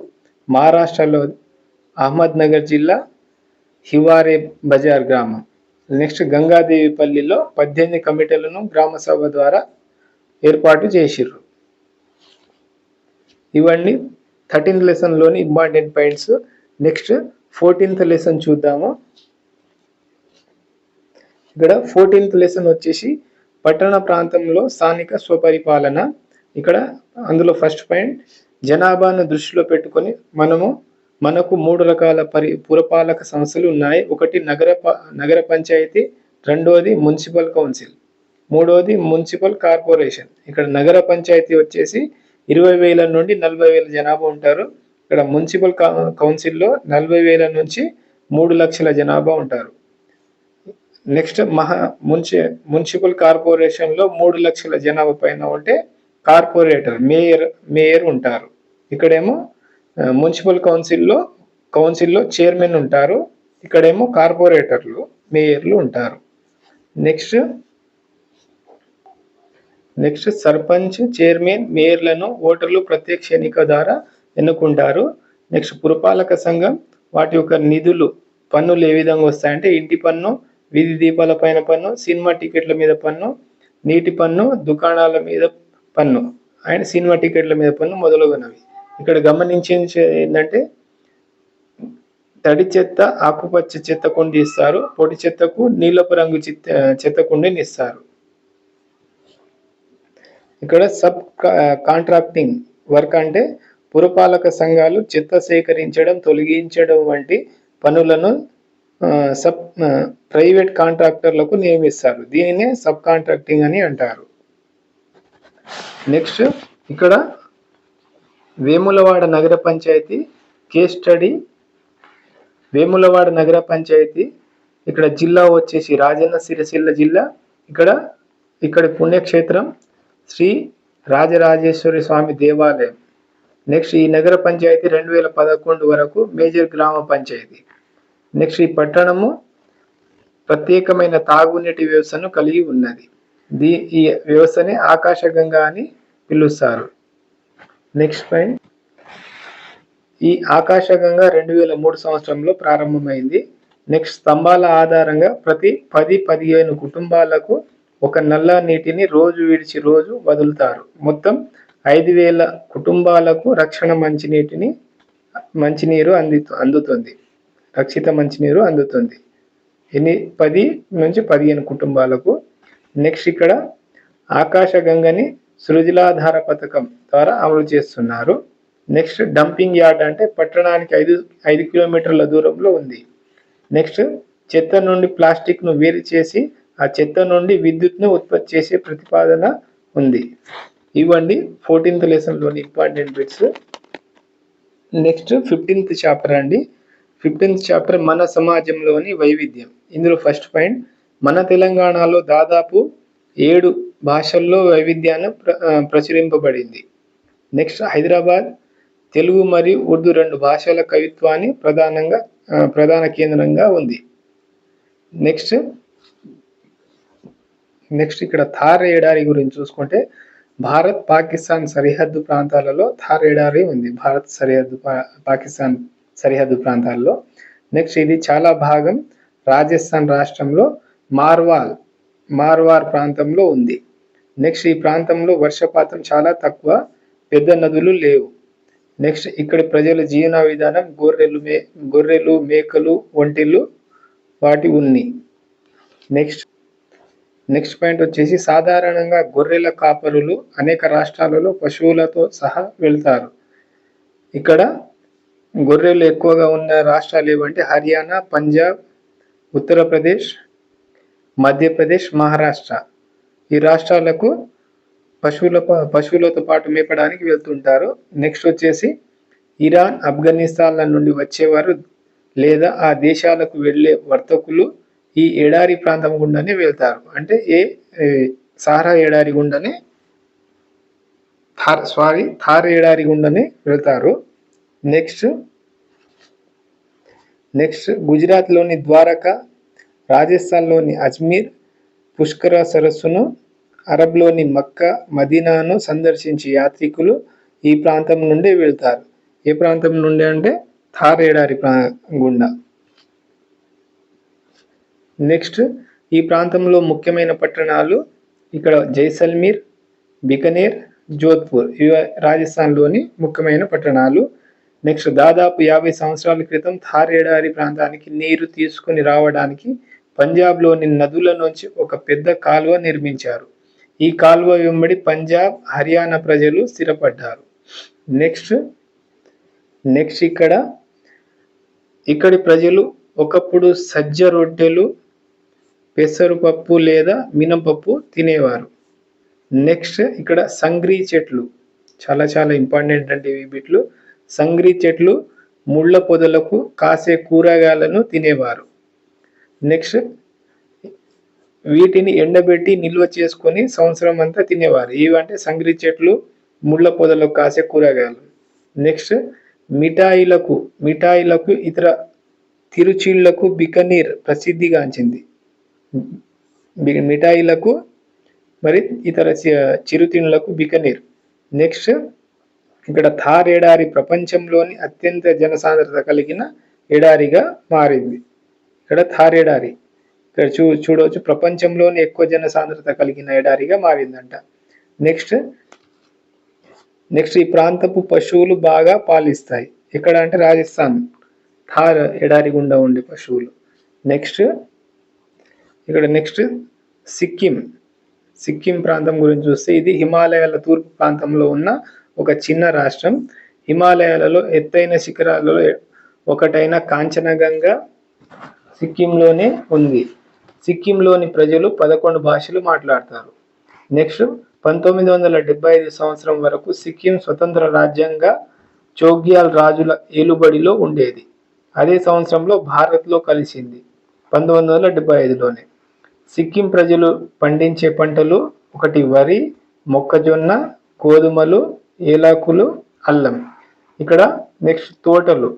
మహారాష్ట్రలో అహ్మద్ నగర్ జిల్లా హివారే బజార్ గ్రామం. నెక్స్ట్ గంగాదేవిపల్లిలో 18 కమిటీలను గ్రామ సభ ద్వారా ఏర్పాటు చేసిర్రు. ఇవన్నీ 13th లెసన్లోని important points. Next 14th lesson చూద్దాము. ఇక్కడ 14th లెసన్ వచ్చేసి పట్టణ ప్రాంతంలో స్థానిక స్వపరిపాలన. ఇక్కడ అందులో ఫస్ట్ పాయింట్, జనాభాను దృష్టిలో పెట్టుకొని మనకు 3 రకాల పురపాలక సంస్థలు ఉన్నాయి. ఒకటి నగర పంచాయతీ, రెండోది మున్సిపల్ కౌన్సిల్, మూడోది మున్సిపల్ కార్పొరేషన్. ఇక్కడ నగర పంచాయతీ వచ్చేసి 20,000 నుండి 40,000 జనాభా ఉంటారు. ఇక్కడ మున్సిపల్ కౌన్సిల్లో 40,000 నుంచి 3 లక్షల జనాభా ఉంటారు. నెక్స్ట్ మున్సిపల్ కార్పొరేషన్లో 3 లక్షల జనాభా పైన ఉంటే కార్పొరేటర్ మేయర్ ఉంటారు. ఇక్కడేమో మున్సిపల్ కౌన్సిల్లో చైర్మన్ ఉంటారు. ఇక్కడేమో కార్పొరేటర్లు మేయర్లు ఉంటారు. నెక్స్ట్ సర్పంచ్, చైర్మన్, మేయర్లను ఓటర్లు ప్రత్యక్ష ఎన్నిక ద్వారా ఎన్నుకుంటారు. నెక్స్ట్ పురపాలక సంఘం వాటి యొక్క నిధులు, పన్నులు ఏ విధంగా వస్తాయంటే ఇంటి పన్ను, వీధి దీపాల పైన పన్ను, సినిమా టికెట్ల మీద పన్ను, నీటి పన్ను, దుకాణాల మీద పన్ను అండ్ సినిమా టికెట్ల మీద పన్ను మొదలగునవి. ఇక్కడ గమనించేది ఏంటంటే తడి చెత్త ఆకుపచ్చ చెత్త కుండి ఇస్తారు, పొడి చెత్తకు నీలపు రంగు చెత్త కుండిని ఇస్తారు. ఇక్కడ సబ్ కాంట్రాక్టింగ్ వర్క్ అంటే పురపాలక సంఘాలు చెత్త సేకరించడం, తొలగించడం వంటి పనులను ప్రైవేట్ కాంట్రాక్టర్లకు నియమిస్తారు. దీనినే సబ్ కాంట్రాక్టింగ్ అని అంటారు. నెక్స్ట్ ఇక్కడ వేములవాడ నగర పంచాయతీ కేస్ స్టడీ. వేములవాడ నగర పంచాయతీ ఇక్కడ జిల్లా వచ్చేసి రాజన్న సిరిసిల్ల జిల్లా. ఇక్కడ పుణ్యక్షేత్రం శ్రీ రాజరాజేశ్వరి స్వామి దేవాలయం. నెక్స్ట్ ఈ నగర పంచాయతీ 2011 వరకు మేజర్ గ్రామ పంచాయతీ. నెక్స్ట్ ఈ పట్టణము ప్రత్యేకమైన తాగునీటి వ్యవస్థను కలిగి ఉన్నది. ఈ వ్యవస్థని ఆకాశగంగా అని పిలుస్తారు. నెక్స్ట్ పాయింట్, ఈ ఆకాశగంగా 2003 సంవత్సరంలో ప్రారంభమైంది. నెక్స్ట్ స్తంభాల ఆధారంగా ప్రతి 10-15 కుటుంబాలకు ఒక నల్ల నీటిని రోజు విడిచి రోజు వదులుతారు. మొత్తం 5,000 కుటుంబాలకు రక్షణ మంచినీరు అందుతుంది. రక్షిత మంచినీరు అందుతుంది. 10-15 కుటుంబాలకు. నెక్స్ట్ ఇక్కడ ఆకాశగంగని సృజలాధార పథకం ద్వారా అమలు చేస్తున్నారు. నెక్స్ట్ డంపింగ్ యార్డ్ అంటే పట్టణానికి 5 కిలోమీటర్ల దూరంలో ఉంది. నెక్స్ట్ చెత్త నుండి ప్లాస్టిక్ ను వేరు చేసి ఆ చెత్త నుండి విద్యుత్ను ఉత్పత్తి చేసే ప్రతిపాదన ఉంది. ఇవ్వండి 14th లెసన్లోని important bits. Next 15th chapter అండి. 15th చాప్టర్ మన సమాజంలోని వైవిధ్యం. ఇందులో ఫస్ట్ పాయింట్, మన తెలంగాణలో దాదాపు 7 భాషల్లో వైవిధ్యాన్ని ప్రచురింపబడింది. నెక్స్ట్ హైదరాబాద్ తెలుగు మరియు ఉర్దూ 2 భాషల కవిత్వాన్ని ప్రధాన కేంద్రంగా ఉంది. నెక్స్ట్ ఇక్కడ థార్ ఎడారి గురించి చూసుకుంటే భారత్ పాకిస్తాన్ సరిహద్దు ప్రాంతాలలో థార్ ఎడారి ఉంది. పాకిస్తాన్ సరిహద్దు ప్రాంతాల్లో. నెక్స్ట్ ఇది చాలా భాగం రాజస్థాన్ రాష్ట్రంలో మార్వార్ ప్రాంతంలో ఉంది. నెక్స్ట్ ఈ ప్రాంతంలో వర్షపాతం చాలా తక్కువ, పెద్ద నదులు లేవు. నెక్స్ట్ ఇక్కడి ప్రజల జీవన విధానం గొర్రెలు, మేకలు, ఒంటెలు, వాటి ఉన్ని. నెక్స్ట్ పాయింట్ వచ్చేసి సాధారణంగా గొర్రెల కాపరులు అనేక రాష్ట్రాలలో పశువులతో సహా వెళ్తారు. ఇక్కడ గొర్రెలు ఎక్కువగా ఉన్న రాష్ట్రాలు ఏవంటే హర్యానా, పంజాబ్, ఉత్తరప్రదేశ్, మధ్యప్రదేశ్, మహారాష్ట్ర. ఈ రాష్ట్రాలకు పశువులతో పాటు మేపడానికి వెళ్తుంటారు. నెక్స్ట్ వచ్చేసి ఇరాన్, ఆఫ్ఘనిస్తాన్ల నుండి వచ్చేవారు లేదా ఆ దేశాలకు వెళ్ళే వర్తకులు ఈ ఎడారి ప్రాంతం గుండానే వెళ్తారు. అంటే సాహరా ఎడారి గుండానే థార్ ఎడారి గుండానే వెళ్తారు. నెక్స్ట్ గుజరాత్లోని ద్వారకా, రాజస్థాన్లోని అజ్మీర్, పుష్కర సరస్సును, అరబ్లోని మక్కా, మదీనాను సందర్శించే యాత్రికులు ఈ ప్రాంతం నుండి వెళ్తారు. ఏ ప్రాంతం నుండి అంటే థార్ ఎడారి గుండా. నెక్స్ట్ ఈ ప్రాంతంలో ముఖ్యమైన పట్టణాలు ఇక్కడ జైసల్మీర్, బికనేర్, జోధ్పూర్. ఇవి రాజస్థాన్లోని ముఖ్యమైన పట్టణాలు. నెక్స్ట్ దాదాపు 50 సంవత్సరాల క్రితం థార్ ఎడారి ప్రాంతానికి నీరు తీసుకుని రావడానికి పంజాబ్లోని నదుల నుంచి ఒక పెద్ద కాలువ నిర్మించారు. ఈ కాలువ వెంబడి పంజాబ్, హర్యానా ప్రజలు స్థిరపడ్డారు. నెక్స్ట్ ఇక్కడి ప్రజలు ఒకప్పుడు సజ్జ రొట్టెలు, పెసరుపప్పు లేదా మినపప్పు తినేవారు. నెక్స్ట్ ఇక్కడ సంగ్రీ చెట్లు చాలా చాలా ఇంపార్టెంట్ అంటే ఇవి బిట్లు. సంగ్రీ చెట్లు ముళ్ళ పొదలకు కాసే కూరగాయలను తినేవారు. నెక్స్ట్ వీటిని ఎండబెట్టి నిల్వ చేసుకొని సంవత్సరం అంతా తినేవారు. ఇవంటే సంగ్రీ చెట్లు, ముళ్ళ పొదలకు కాసే కూరగాయలు. నెక్స్ట్ మిఠాయిలకు ఇతర తిరుచిళ్లకు బికనీర్ ప్రసిద్ధిగాంచింది. మిఠాయిలకు మరి ఇతర చిరుతిండ్లకు బికనీర్. నెక్స్ట్ ఇక్కడ థార్ ఎడారి ప్రపంచంలోని అత్యంత జనసాంద్రత కలిగిన ఎడారిగా మారింది. ఇక్కడ థార్ ఎడారి ఇక్కడ చూడవచ్చు, ప్రపంచంలోని ఎక్కువ జనసాంద్రత కలిగిన ఎడారిగా మారిందంట. నెక్స్ట్ ఈ ప్రాంతపు పశువులు బాగా పాలిస్తాయి. ఇక్కడ అంటే రాజస్థాన్ థార్ ఎడారి గుండా ఉండే పశువులు. నెక్స్ట్ సిక్కిం ప్రాంతం గురించి చూస్తే ఇది హిమాలయాల తూర్పు ప్రాంతంలో ఉన్న ఒక చిన్న రాష్ట్రం. హిమాలయాలలో ఎత్తైన శిఖరాలలో ఒకటైన కాంచనగంగా సిక్కింలోనే ఉంది. సిక్కింలోని ప్రజలు 11 భాషలు మాట్లాడతారు. నెక్స్ట్ 1975 సంవత్సరం వరకు సిక్కిం స్వతంత్ర రాజ్యంగా చోగ్యాల్ రాజుల ఏలుబడిలో ఉండేది. అదే సంవత్సరంలో భారత్లో కలిసింది 1975లోనే. సిక్కిం ప్రజలు పండించే పంటలు ఒకటి వరి, మొక్కజొన్న, గోధుమలు, ఏలకులు, అల్లం. ఇక్కడ నెక్స్ట్ తోటలు,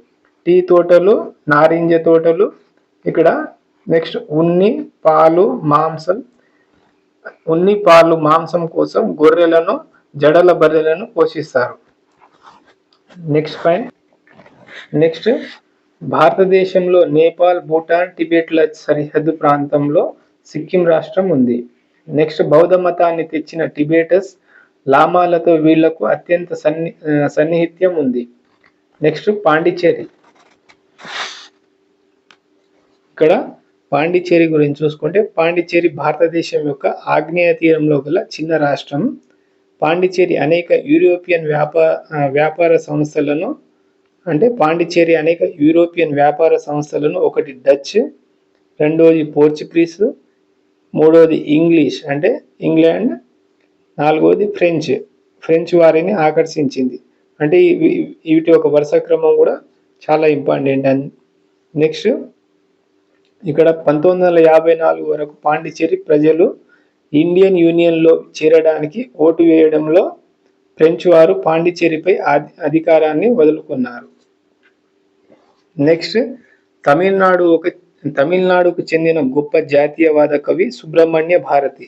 టీ తోటలు, నారింజ తోటలు. ఇక్కడ నెక్స్ట్ ఉన్ని, పాలు, మాంసం కోసం గొర్రెలను, జడల బర్రెలను పోషిస్తారు. నెక్స్ట్ పాయింట్ నెక్స్ట్, భారతదేశంలో నేపాల్, భూటాన్, టిబెట్ల సరిహద్దు ప్రాంతంలో సిక్కిం రాష్ట్రం ఉంది. నెక్స్ట్, బౌద్ధ మతాన్ని తెచ్చిన టిబెటస్ లామాలతో వీళ్లకు అత్యంత సన్నిహిత్యం ఉంది. నెక్స్ట్, పాండిచ్చేరి. ఇక్కడ పాండిచ్చేరి గురించి చూసుకుంటే, పాండిచ్చేరి భారతదేశం యొక్క ఆగ్నేయ తీరంలో గల చిన్న రాష్ట్రం. పాండిచ్చేరి అనేక యూరోపియన్ వ్యాపార సంస్థలను ఒకటి డచ్, రెండోది పోర్చుగీసు, మూడోది ఇంగ్లీష్ అంటే ఇంగ్లాండ్, నాలుగోది ఫ్రెంచ్ వారిని ఆకర్షించింది. అంటే వీటి ఒక వరుస క్రమం కూడా చాలా ఇంపార్టెంట్. నెక్స్ట్, ఇక్కడ 1954 వరకు పాండిచ్చేరి ప్రజలు ఇండియన్ యూనియన్లో చేరడానికి ఓటు వేయడంలో ఫ్రెంచ్ వారు పాండిచ్చేరిపై అధికారాన్ని వదులుకున్నారు. నెక్స్ట్, తమిళనాడుకు చెందిన గొప్ప జాతీయవాద కవి సుబ్రహ్మణ్య భారతి.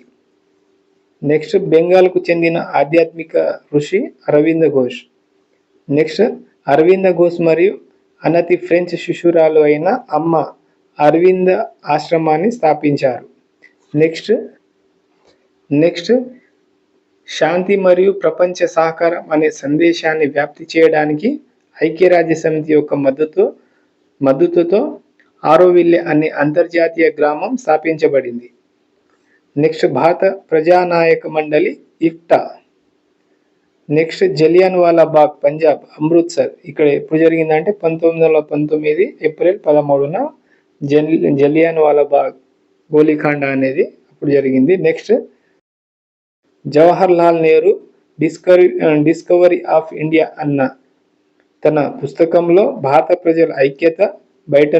నెక్స్ట్, బెంగాల్కు చెందిన ఆధ్యాత్మిక ఋషి అరవింద ఘోష్. నెక్స్ట్, అరవింద ఘోష్ మరియు అనతి ఫ్రెంచ్ శిష్యురాలు అయిన అమ్మ అరవింద ఆశ్రమాన్ని స్థాపించారు. నెక్స్ట్, శాంతి మరియు ప్రపంచ సహకారం అనే సందేశాన్ని వ్యాప్తి చేయడానికి ఐక్యరాజ్య సమితి యొక్క మద్దతుతో ఆరోవిల్లే అనే అంతర్జాతీయ గ్రామం స్థాపించబడింది. నెక్స్ట్, భారత ప్రజానాయక మండలి ఇక్టా. నెక్స్ట్, జలియన్ వాలా బాగ్ పంజాబ్ అమృత్సర్. ఇక్కడ ఎప్పుడు జరిగిందంటే 1919 ఏప్రిల్ 13న జలియన్ వాలా బాగ్ గోలీకాండ అనేది అప్పుడు జరిగింది. Next, Jawahar Lal Nehru discovery of India అన్న తన పుస్తకంలో భారత ప్రజల ఐక్యత బయటి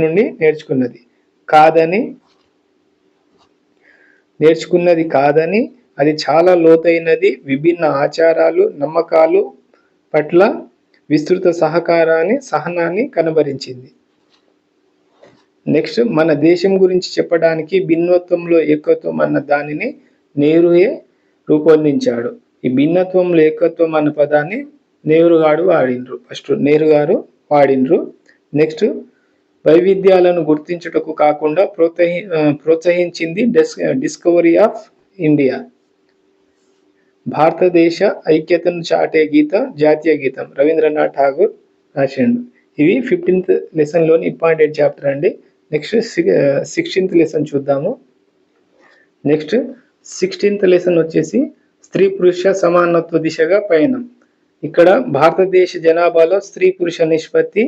నుండి నేర్చుకున్నది కాదని, అది చాలా లోతైనది, విభిన్న ఆచారాలు, నమ్మకాలు పట్ల విస్తృత సహనాన్ని కనబరిచింది. నెక్స్ట్, మన దేశం గురించి చెప్పడానికి భిన్నత్వంలో ఏకత్వం అన్న దానిని నెహ్రూయే రూపొందించాడు. ఈ భిన్నత్వంలో ఏకత్వం అన్న పదాన్ని నెహ్రూ గారు వాడిండ్రు. నెక్స్ట్, వైవిధ్యాలను గుర్తించుటకు కాకుండా ప్రోత్సహించింది డిస్కవరీ ఆఫ్ ఇండియా. భారతదేశ ఐక్యతను చాటే గీతం జాతీయ గీతం రవీంద్రనాథ్ ఠాగూర్ రాసిండు. ఇవి 15th లెసన్లోని ఇంపార్టెంట్ చాప్టర్ అండి. నెక్స్ట్ 16th లెసన్ చూద్దాము. నెక్స్ట్ 16th లెసన్ వచ్చేసి స్త్రీ పురుష సమానత్వ దిశగా పయనం. ఇక్కడ భారతదేశ జనాభాలో స్త్రీ పురుష నిష్పత్తి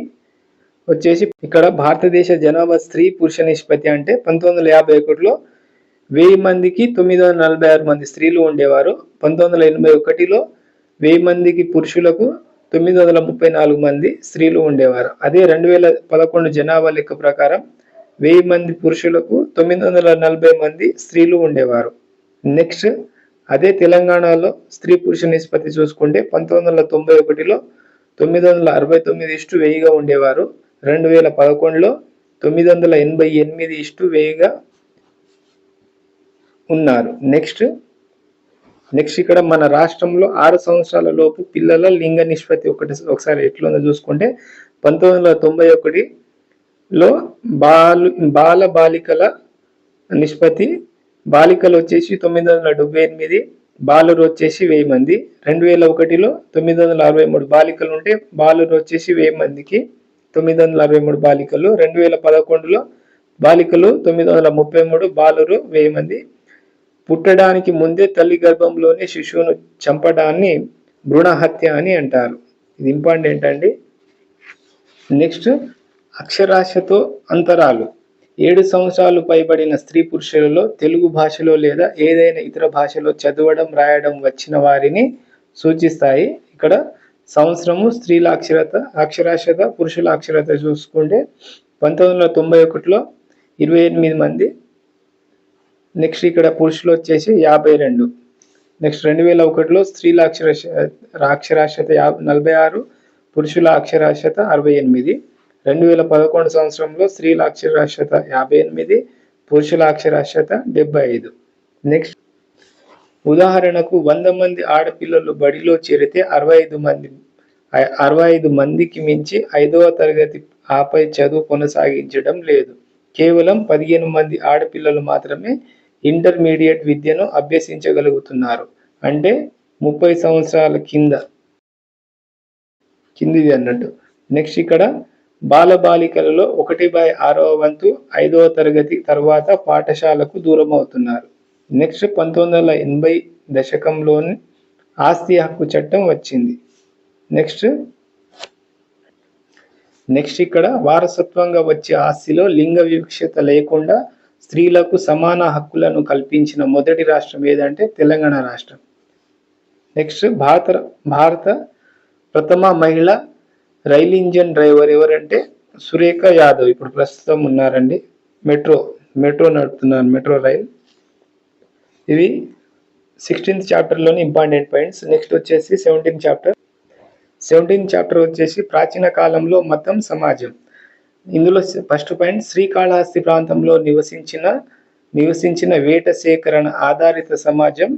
అంటే 1951లో 1000 మందికి 946 మంది స్త్రీలు ఉండేవారు. 1981లో 1000 మందికి పురుషులకు 934 మంది స్త్రీలు ఉండేవారు. అదే 2011 జనాభా లెక్క ప్రకారం 1000 మంది పురుషులకు 940 మంది స్త్రీలు ఉండేవారు. నెక్స్ట్, అదే తెలంగాణలో స్త్రీ పురుష నిష్పత్తి చూసుకుంటే 1991లో 969:1000గా ఉండేవారు. 2011లో 988:1000గా ఉన్నారు. నెక్స్ట్, ఇక్కడ మన రాష్ట్రంలో 6 సంవత్సరాల లోపు పిల్లల లింగ నిష్పత్తి ఒకసారి ఎట్లుందో చూసుకుంటే 1991లో బాల బాలికల నిష్పత్తి, బాలికలు వచ్చేసి 978, బాలురు వచ్చేసి 1000 మంది. 2001లో 963 బాలికలు ఉంటే బాలురు వచ్చేసి 1000 మందికి 963 బాలికలు. 2011లో బాలికలు 933, బాలురు 1000 మంది. పుట్టడానికి ముందే తల్లి గర్భంలోనే శిశువును చంపడాన్ని భ్రూణ హత్య అని అంటారు. ఇది ఇంపార్టెంట్ అండి. నెక్స్ట్, అక్షరాస్యతో అంతరాలు. 7 సంవత్సరాలు పైబడిన స్త్రీ పురుషులలో తెలుగు భాషలో లేదా ఏదైనా ఇతర భాషలో చదవడం రాయడం వచ్చిన వారిని సూచిస్తాయి. ఇక్కడ సంవత్సరము స్త్రీల అక్షరాస్యత, పురుషుల అక్షరాస్యత చూసుకుంటే 1991లో 28 మంది. నెక్స్ట్, ఇక్కడ పురుషులు వచ్చేసి 52. నెక్స్ట్ 2001లో స్త్రీల అక్షరాస్యత 46, పురుషుల అక్షరాస్యత 68. 2011 సంవత్సరంలో స్త్రీల అక్షరాస్యత 58, పురుషుల అక్షరాస్యత 75. నెక్స్ట్, ఉదాహరణకు 100 మంది ఆడపిల్లలు బడిలో చేరితే 65 మంది 65 మందికి మించి 5వ తరగతి ఆపై చదువు కొనసాగించడం లేదు. కేవలం 15 మంది ఆడపిల్లలు మాత్రమే ఇంటర్మీడియట్ విద్యను అభ్యసించగలుగుతున్నారు. అంటే 30 సంవత్సరాల కిందిది అన్నట్టు. నెక్స్ట్ ఇక్కడ బాలబాలికలలో 1/6వ వంతు 5వ తరగతి తర్వాత పాఠశాలకు దూరం అవుతున్నారు. నెక్స్ట్ 1980 దశకంలోని ఆస్తి హక్కు చట్టం వచ్చింది. నెక్స్ట్ ఇక్కడ వారసత్వంగా వచ్చే ఆస్తిలో లింగ వివక్షత లేకుండా స్త్రీలకు సమాన హక్కులను కల్పించిన మొదటి రాష్ట్రం ఏదంటే తెలంగాణ రాష్ట్రం. నెక్స్ట్ భారత ప్రథమ మహిళ రైలు ఇంజన్ డ్రైవర్ ఎవరంటే సురేఖ యాదవ్. ఇప్పుడు ప్రస్తుతం ఉన్నారండి. మెట్రో నడుపుతున్నారు, మెట్రో రైల్. ఇవి 16th చాప్టర్లోని ఇంపార్టెంట్ పాయింట్స్. నెక్స్ట్ వచ్చేసి 17th చాప్టర్ వచ్చేసి ప్రాచీన కాలంలో మతం సమాజం. ఇందులో ఫస్ట్ పాయింట్ శ్రీకాళహస్తి ప్రాంతంలో నివసించిన వేట సేకరణ ఆధారిత సమాజం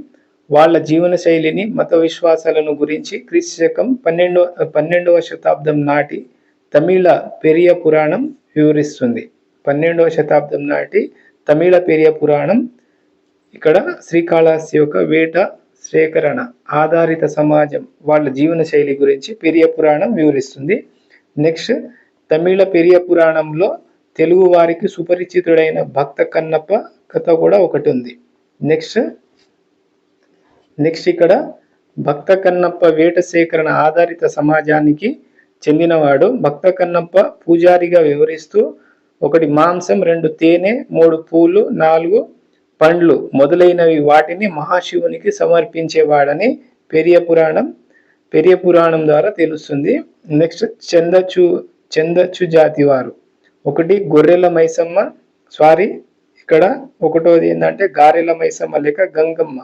వాళ్ళ జీవన శైలిని, మత విశ్వాసాలను గురించి క్రీస్తు 12వ శతాబ్దం నాటి తమిళ పెరియ పురాణం వివరిస్తుంది. 12వ శతాబ్దం నాటి తమిళ పెరియ పురాణం ఇక్కడ శ్రీకాళహస్తి యొక్క వేట సేకరణ ఆధారిత సమాజం వాళ్ళ జీవన శైలి గురించి పెరియ పురాణం వివరిస్తుంది. నెక్స్ట్ తమిళ పెరియ పురాణంలో తెలుగు వారికి సుపరిచితుడైన భక్త కన్నప్ప కథ కూడా ఒకటి ఉంది. నెక్స్ట్ ఇక్కడ భక్త కన్నప్ప వేట సేకరణ ఆధారిత సమాజానికి చెందినవాడు. భక్త కన్నప్ప పూజారిగా వివరిస్తూ 1 మాంసం, 2 తేనె, 3 పూలు, 4 పండ్లు మొదలైనవి వాటిని మహాశివునికి సమర్పించేవాడని పెరియ పురాణం ద్వారా తెలుస్తుంది. నెక్స్ట్ చందచు జాతి వారు 1 గొర్రెల మైసమ్మ, ఇక్కడ 1వది ఏంటంటే గారెల మైసమ్మ లేక గంగమ్మ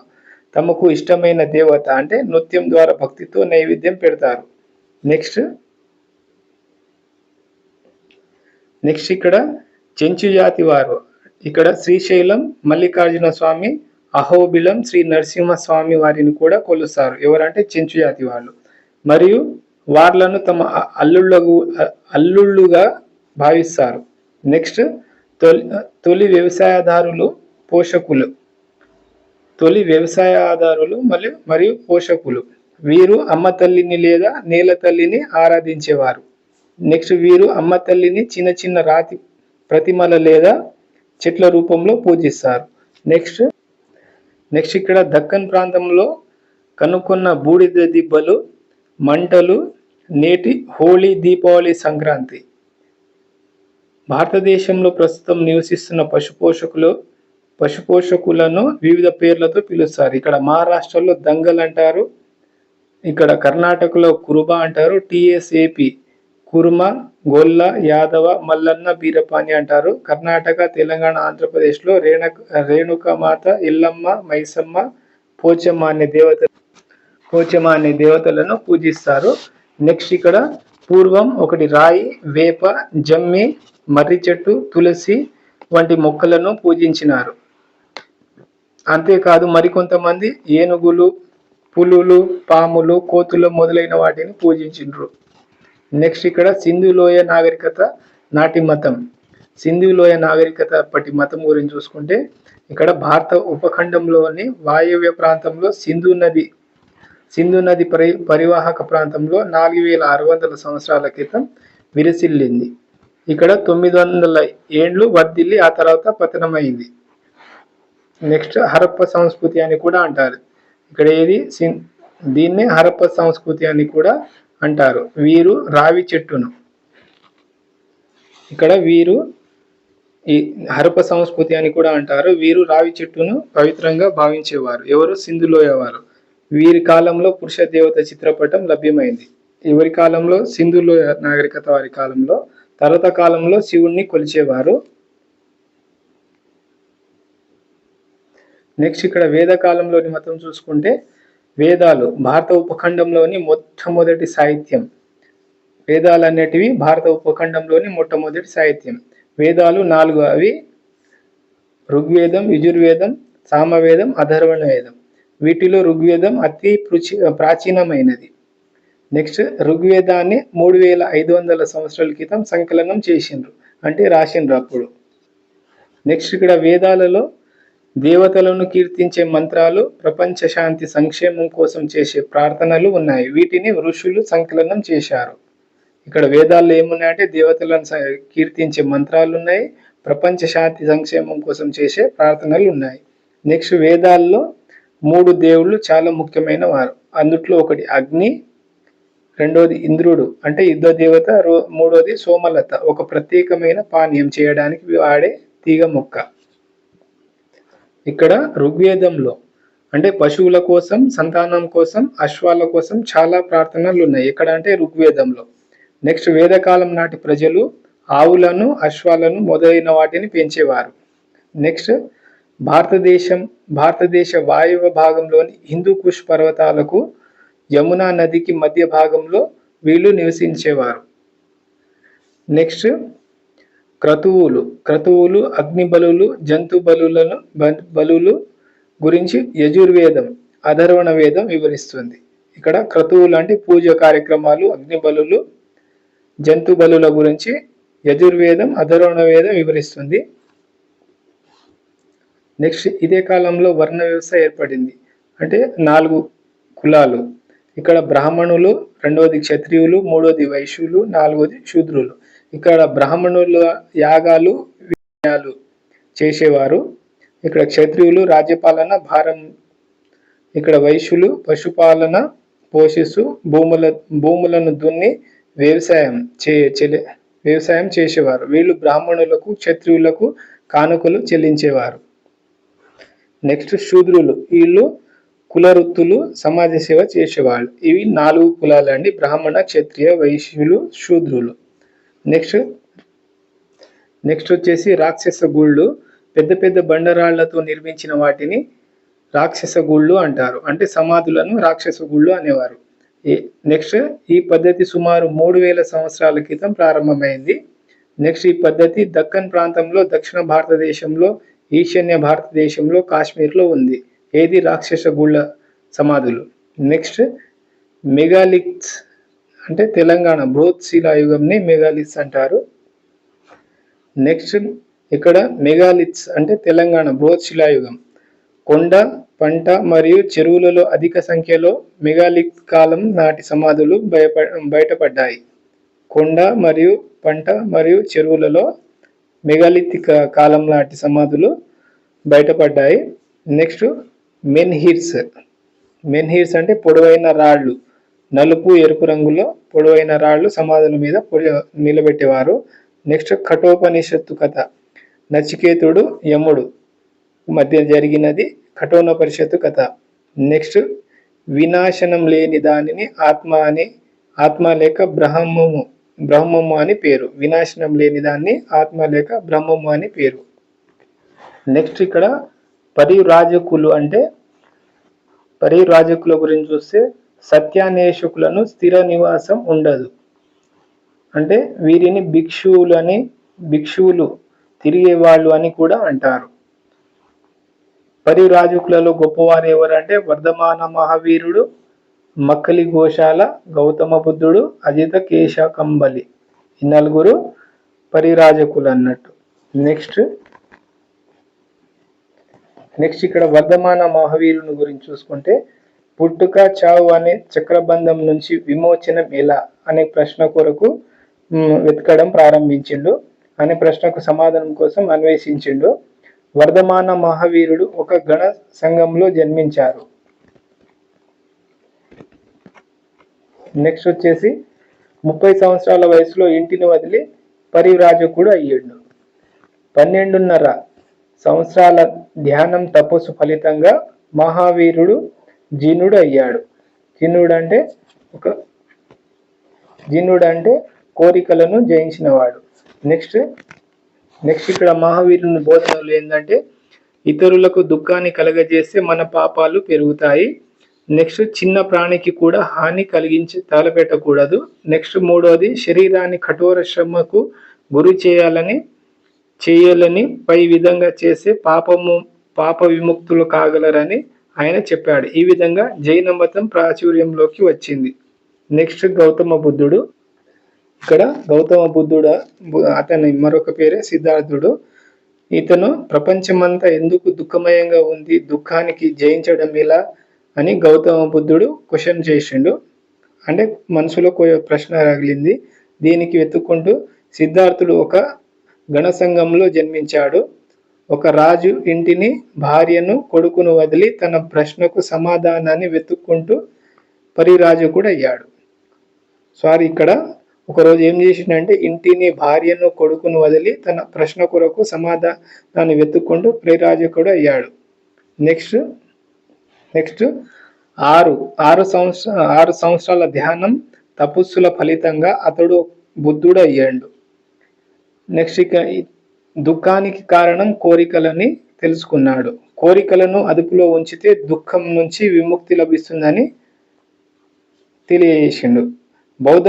తమకు ఇష్టమైన దేవత అంటే నృత్యం ద్వారా భక్తితో నైవేద్యం పెడతారు. నెక్స్ట్ ఇక్కడ చెంచు జాతి వారు ఇక్కడ శ్రీశైలం మల్లికార్జున స్వామి, అహోబిలం శ్రీ నరసింహ స్వామి వారిని కూడా కొలుస్తారు. ఎవరంటే చెంచు జాతి వాళ్ళు. మరియు వార్లను తమ అల్లుళ్ళుగా భావిస్తారు. నెక్స్ట్ తొలి వ్యవసాయదారులు మరియు పోషకులు. వీరు అమ్మ తల్లిని లేదా నేల తల్లిని ఆరాధించేవారు. నెక్స్ట్ వీరు అమ్మ తల్లిని చిన్న చిన్న రాతి ప్రతిమల లేదా చెట్ల రూపంలో పూజిస్తారు. నెక్స్ట్ ఇక్కడ దక్కన్ ప్రాంతంలో కనుక్కున్న బూడిద దిబ్బలు, మంటలు నేటి హోళీ, దీపావళి, సంక్రాంతి. భారతదేశంలో ప్రస్తుతం నివసిస్తున్న పశుపోషకులను వివిధ పేర్లతో పిలుస్తారు. ఇక్కడ మహారాష్ట్రలో దంగల్ అంటారు, ఇక్కడ కర్ణాటకలో కురుబ అంటారు, TSAP కుర్మ, గొల్ల, యాదవ, మల్లన్న, బీరపాని అంటారు. కర్ణాటక, తెలంగాణ, ఆంధ్రప్రదేశ్లో రేణుకమాత, ఎల్లమ్మ, మైసమ్మ, పోచమ్మ అనే దేవతలను పూజిస్తారు. నెక్స్ట్ ఇక్కడ పూర్వం 1 రాయి, వేప, జమ్మి, మర్రి చెట్టు, తులసి వంటి మొక్కలను పూజించినారు. అంతేకాదు మరికొంతమంది ఏనుగులు, పులులు, పాములు, కోతులు మొదలైన వాటిని పూజించిండ్రు. నెక్స్ట్ ఇక్కడ సింధు లోయ నాగరికత నాటి మతం. సింధు లోయ నాగరికత అప్పటి మతం గురించి చూసుకుంటే ఇక్కడ భారత ఉపఖండంలోని వాయవ్య ప్రాంతంలో సింధు నది పరివాహక ప్రాంతంలో 4600 సంవత్సరాల క్రితం విరసిల్లింది. ఇక్కడ 900 ఏండ్లు వర్ధిల్లి ఆ తర్వాత పతనమైంది. నెక్స్ట్ హరప్ప సంస్కృతి అని కూడా అంటారు. ఇక్కడ దీన్నే హరప్ప సంస్కృతి అని కూడా అంటారు. వీరు రావి చెట్టును ఈ హరప్ప సంస్కృతి అని కూడా అంటారు. వీరు రావి చెట్టును పవిత్రంగా భావించేవారు. ఎవరు? సింధులోయ వారు. వీరి కాలంలో పురుష దేవత చిత్రపటం లభ్యమైంది. ఎవరి కాలంలో? సింధులోయ నాగరికత వారి కాలంలో. తర్వాత కాలంలో శివుణ్ణి కొలిచేవారు. నెక్స్ట్ ఇక్కడ వేద కాలంలోని మతం చూసుకుంటే వేదాలు భారత ఉపఖండంలోని మొట్టమొదటి సాహిత్యం. వేదాలు అనేటివి భారత ఉపఖండంలోని మొట్టమొదటి సాహిత్యం. వేదాలు 4. అవి ఋగ్వేదం, యజుర్వేదం, సామవేదం, అథర్వణ వేదం. వీటిలో ఋగ్వేదం అతి ప్రాచీనమైనది. నెక్స్ట్ ఋగ్వేదాన్ని 3500 సంవత్సరాల క్రితం సంకలనం చేసిండ్రు, అంటే రాసిండ్రు అప్పుడు. నెక్స్ట్ ఇక్కడ వేదాలలో దేవతలను కీర్తించే మంత్రాలు, ప్రపంచ శాంతి సంక్షేమం కోసం చేసే ప్రార్థనలు ఉన్నాయి. వీటిని ఋషులు సంకలనం చేశారు. ఇక్కడ వేదాల్లో ఏమున్నాయంటే దేవతలను కీర్తించే మంత్రాలు ఉన్నాయి, ప్రపంచ శాంతి సంక్షేమం కోసం చేసే ప్రార్థనలు ఉన్నాయి. నెక్స్ట్ వేదాల్లో 3 దేవుళ్ళు చాలా ముఖ్యమైన వారు. అందుట్లో ఒకటి అగ్ని, రెండోది ఇంద్రుడు అంటే యుద్ధ దేవత, మూడోది సోమలత ఒక ప్రత్యేకమైన పానీయం చేయడానికి వాడే తీగ మొక్క. ఇక్కడ ఋగ్వేదంలో అంటే పశువుల కోసం, సంతానం కోసం, అశ్వాల కోసం చాలా ప్రార్థనలు ఉన్నాయి. ఎక్కడ అంటే ఋగ్వేదంలో. నెక్స్ట్ వేదకాలం నాటి ప్రజలు ఆవులను, అశ్వాలను మొదలైన వాటిని పెంచేవారు. నెక్స్ట్ భారతదేశ వాయువ్య భాగంలోని హిందూకుష్ పర్వతాలకు యమునా నదికి మధ్య భాగంలో వీళ్ళు నివసించేవారు. నెక్స్ట్ క్రతువులు అగ్ని బలులు, జంతు బలులు గురించి యజుర్వేదం, అధర్వణ వేదం వివరిస్తుంది. ఇక్కడ క్రతువులు అంటే పూజ కార్యక్రమాలు, అగ్ని బలులు, జంతు బలుల గురించి యజుర్వేదం, అధర్వణ వేదం వివరిస్తుంది. నెక్స్ట్ ఇదే కాలంలో వర్ణ వ్యవస్థ ఏర్పడింది, అంటే 4 కులాలు. ఇక్కడ బ్రాహ్మణులు, రెండవది క్షత్రియులు, మూడోది వైశ్యులు, నాలుగోది శూద్రులు. ఇక్కడ బ్రాహ్మణుల యాగాలు, యజ్ఞాలు చేసేవారు. ఇక్కడ క్షత్రియులు రాజ్యపాలన భారం, ఇక్కడ వైశ్యులు పశుపాలన పోషిస్తూ భూములను దున్ని వ్యవసాయం చేసేవారు. వీళ్ళు బ్రాహ్మణులకు, క్షత్రియులకు కానుకలు చెల్లించేవారు. నెక్స్ట్ శూద్రులు, వీళ్ళు కులవృత్తులు, సమాజ సేవ చేసేవాళ్ళు. ఇవి 4 కులాలు అండి, బ్రాహ్మణ, క్షత్రియ, వైశ్యులు, శూద్రులు. నెక్స్ట్ వచ్చేసి రాక్షస గుళ్ళు. పెద్ద పెద్ద బండరాళ్లతో నిర్మించిన వాటిని రాక్షస గుళ్ళు అంటారు, అంటే సమాధులను రాక్షస గుళ్ళు అనేవారు. నెక్స్ట్ ఈ పద్ధతి సుమారు 3000 సంవత్సరాల క్రితం ప్రారంభమైంది. నెక్స్ట్ ఈ పద్ధతి దక్కన్ ప్రాంతంలో, దక్షిణ భారతదేశంలో, ఈశాన్య భారతదేశంలో, కాశ్మీర్లో ఉంది. ఏది రాక్షస గుళ్ళ సమాధులు. నెక్స్ట్ మెగాలిత్స్ అంటే తెలంగాణ బృహత్ శిలాయుగంని మెగాలిత్స్ అంటారు. నెక్స్ట్ ఇక్కడ మెగాలిత్స్ అంటే తెలంగాణ బృహత్ శిలాయుగం. కొండ, పంట మరియు చెరువులలో అధిక సంఖ్యలో మెగాలిత్ కాలం నాటి సమాధులు బయటపడ్డాయి. కొండ మరియు పంట మరియు చెరువులలో మెగాలిత్ కాలం నాటి సమాధులు బయటపడ్డాయి. నెక్స్ట్ మెన్హిర్స్ అంటే పొడవైన రాళ్ళు, నలుపు, ఎరుపు రంగులో పొడవైన రాళ్ళు సమాధుల మీద నిలబెట్టేవారు. నెక్స్ట్ కఠోపనిషత్తు కథ, నచికేతుడు, యముడు మధ్య జరిగినది కఠోపనిషత్తు కథ. నెక్స్ట్ వినాశనం లేని దానిని ఆత్మ లేక బ్రహ్మము అని పేరు. వినాశనం లేని దాన్ని ఆత్మ లేక బ్రహ్మము అని పేరు. నెక్స్ట్ ఇక్కడ పరివ్రాజకుల గురించి చూస్తే సత్యాన్వేషకులను స్థిర నివాసం ఉండదు, అంటే వీరిని భిక్షువులు తిరిగే వాళ్ళు అని కూడా అంటారు. పరివ్రాజకులలో గొప్పవారు ఎవరంటే వర్ధమాన మహావీరుడు, మక్కలి గోశాల, గౌతమ బుద్ధుడు, అజిత కేశకంబలి, ఈ 4 పరివ్రాజకులు అన్నట్టు. నెక్స్ట్ ఇక్కడ వర్ధమాన మహావీరుని గురించి చూసుకుంటే పుట్టుక, చావు అనే చక్రబంధం నుంచి విమోచనం ఎలా అనే ప్రశ్న కొరకు వెతకడం ప్రారంభించిండు. అనే ప్రశ్నకు సమాధానం కోసం అన్వేషించిండు. వర్ధమాన మహావీరుడు ఒక గణ సంఘంలో జన్మించారు. నెక్స్ట్ వచ్చేసి 30 సంవత్సరాల వయసులో ఇంటిని వదిలి పరివ్రాజకుడు అయ్యాడు. 12.5 సంవత్సరాల ధ్యానం తపస్సు ఫలితంగా మహావీరుడు జినుడు అయ్యాడు. జినుడు అంటే కోరికలను జయించినవాడు. నెక్స్ట్ ఇక్కడ మహావీరుని బోధనలు ఏంటంటే ఇతరులకు దుఃఖాన్ని కలగజేస్తే మన పాపాలు పెరుగుతాయి. నెక్స్ట్ చిన్న ప్రాణికి కూడా హాని కలిగించి తలపెట్టకూడదు. నెక్స్ట్ 3వది శరీరాన్ని కఠోర శ్రమకు గురి చేయాలని పై విధంగా చేసే పాప విముక్తులు కాగలరని ఆయన చెప్పాడు. ఈ విధంగా జైన మతం ప్రాచుర్యంలోకి వచ్చింది. నెక్స్ట్ గౌతమ బుద్ధుడు. ఇక్కడ గౌతమ బుద్ధుడు అతని మరొక పేరే సిద్ధార్థుడు. ఇతను ప్రపంచమంతా ఎందుకు దుఃఖమయంగా ఉంది, దుఃఖానికి జయించడం ఎలా అని గౌతమ బుద్ధుడు క్వశ్చన్ చేసిండు. అంటే మనసులో ప్రశ్న రగిలింది. దీనికి వెతుక్కుంటూ సిద్ధార్థుడు ఒక గణసంఘంలో జన్మించాడు. ఒక రాజు ఇంటిని, భార్యను, కొడుకును వదిలి తన ప్రశ్నకు సమాధానాన్ని వెతుక్కుంటూ పరిరాజు కూడా అయ్యాడు. ఇక్కడ ఒకరోజు ఏం చేసిండంటే ఇంటిని, భార్యను, కొడుకును వదిలి తన ప్రశ్న కొరకు సమాధానాన్ని వెతుక్కుంటూ పరిరాజకుడు అయ్యాడు. నెక్స్ట్ 6 సంవత్సరాల ధ్యానం తపస్సుల ఫలితంగా అతడు బుద్ధుడు అయ్యాడు. నెక్స్ట్ ఇక దుఃఖానికి కారణం కోరికలని తెలుసుకున్నాడు. కోరికలను అదుపులో ఉంచితే దుఃఖం నుంచి విముక్తి లభిస్తుందని తెలియజేసిండు. బౌద్ధ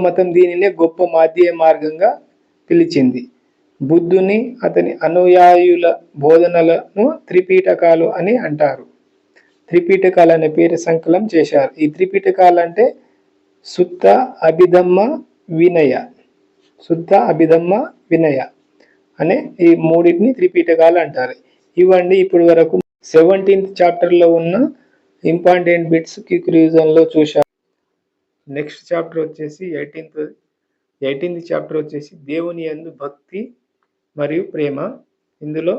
మతం దీనినే గొప్ప మాధ్య మార్గంగా పిలిచింది. బుద్ధుని, అతని అనుయాయుల బోధనలను త్రిపీఠకాలు అని అంటారు. త్రిపీఠకాలు అనే పేరు సంకలనం చేశారు. ఈ త్రిపీఠకాలు అంటే సుత్త, అభిధమ్మ, వినయ అనే ఈ మూడింటిని త్రిపీఠకాలు అంటారు. ఇవ్వండి ఇప్పటి వరకు 17th చాప్టర్లో ఉన్న ఇంపార్టెంట్ బిట్స్ క్విక్ రివిజన్ లో చూశారు. నెక్స్ట్ చాప్టర్ వచ్చేసి 18th చాప్టర్ వచ్చేసి దేవుని యందు భక్తి మరియు ప్రేమ. ఇందులో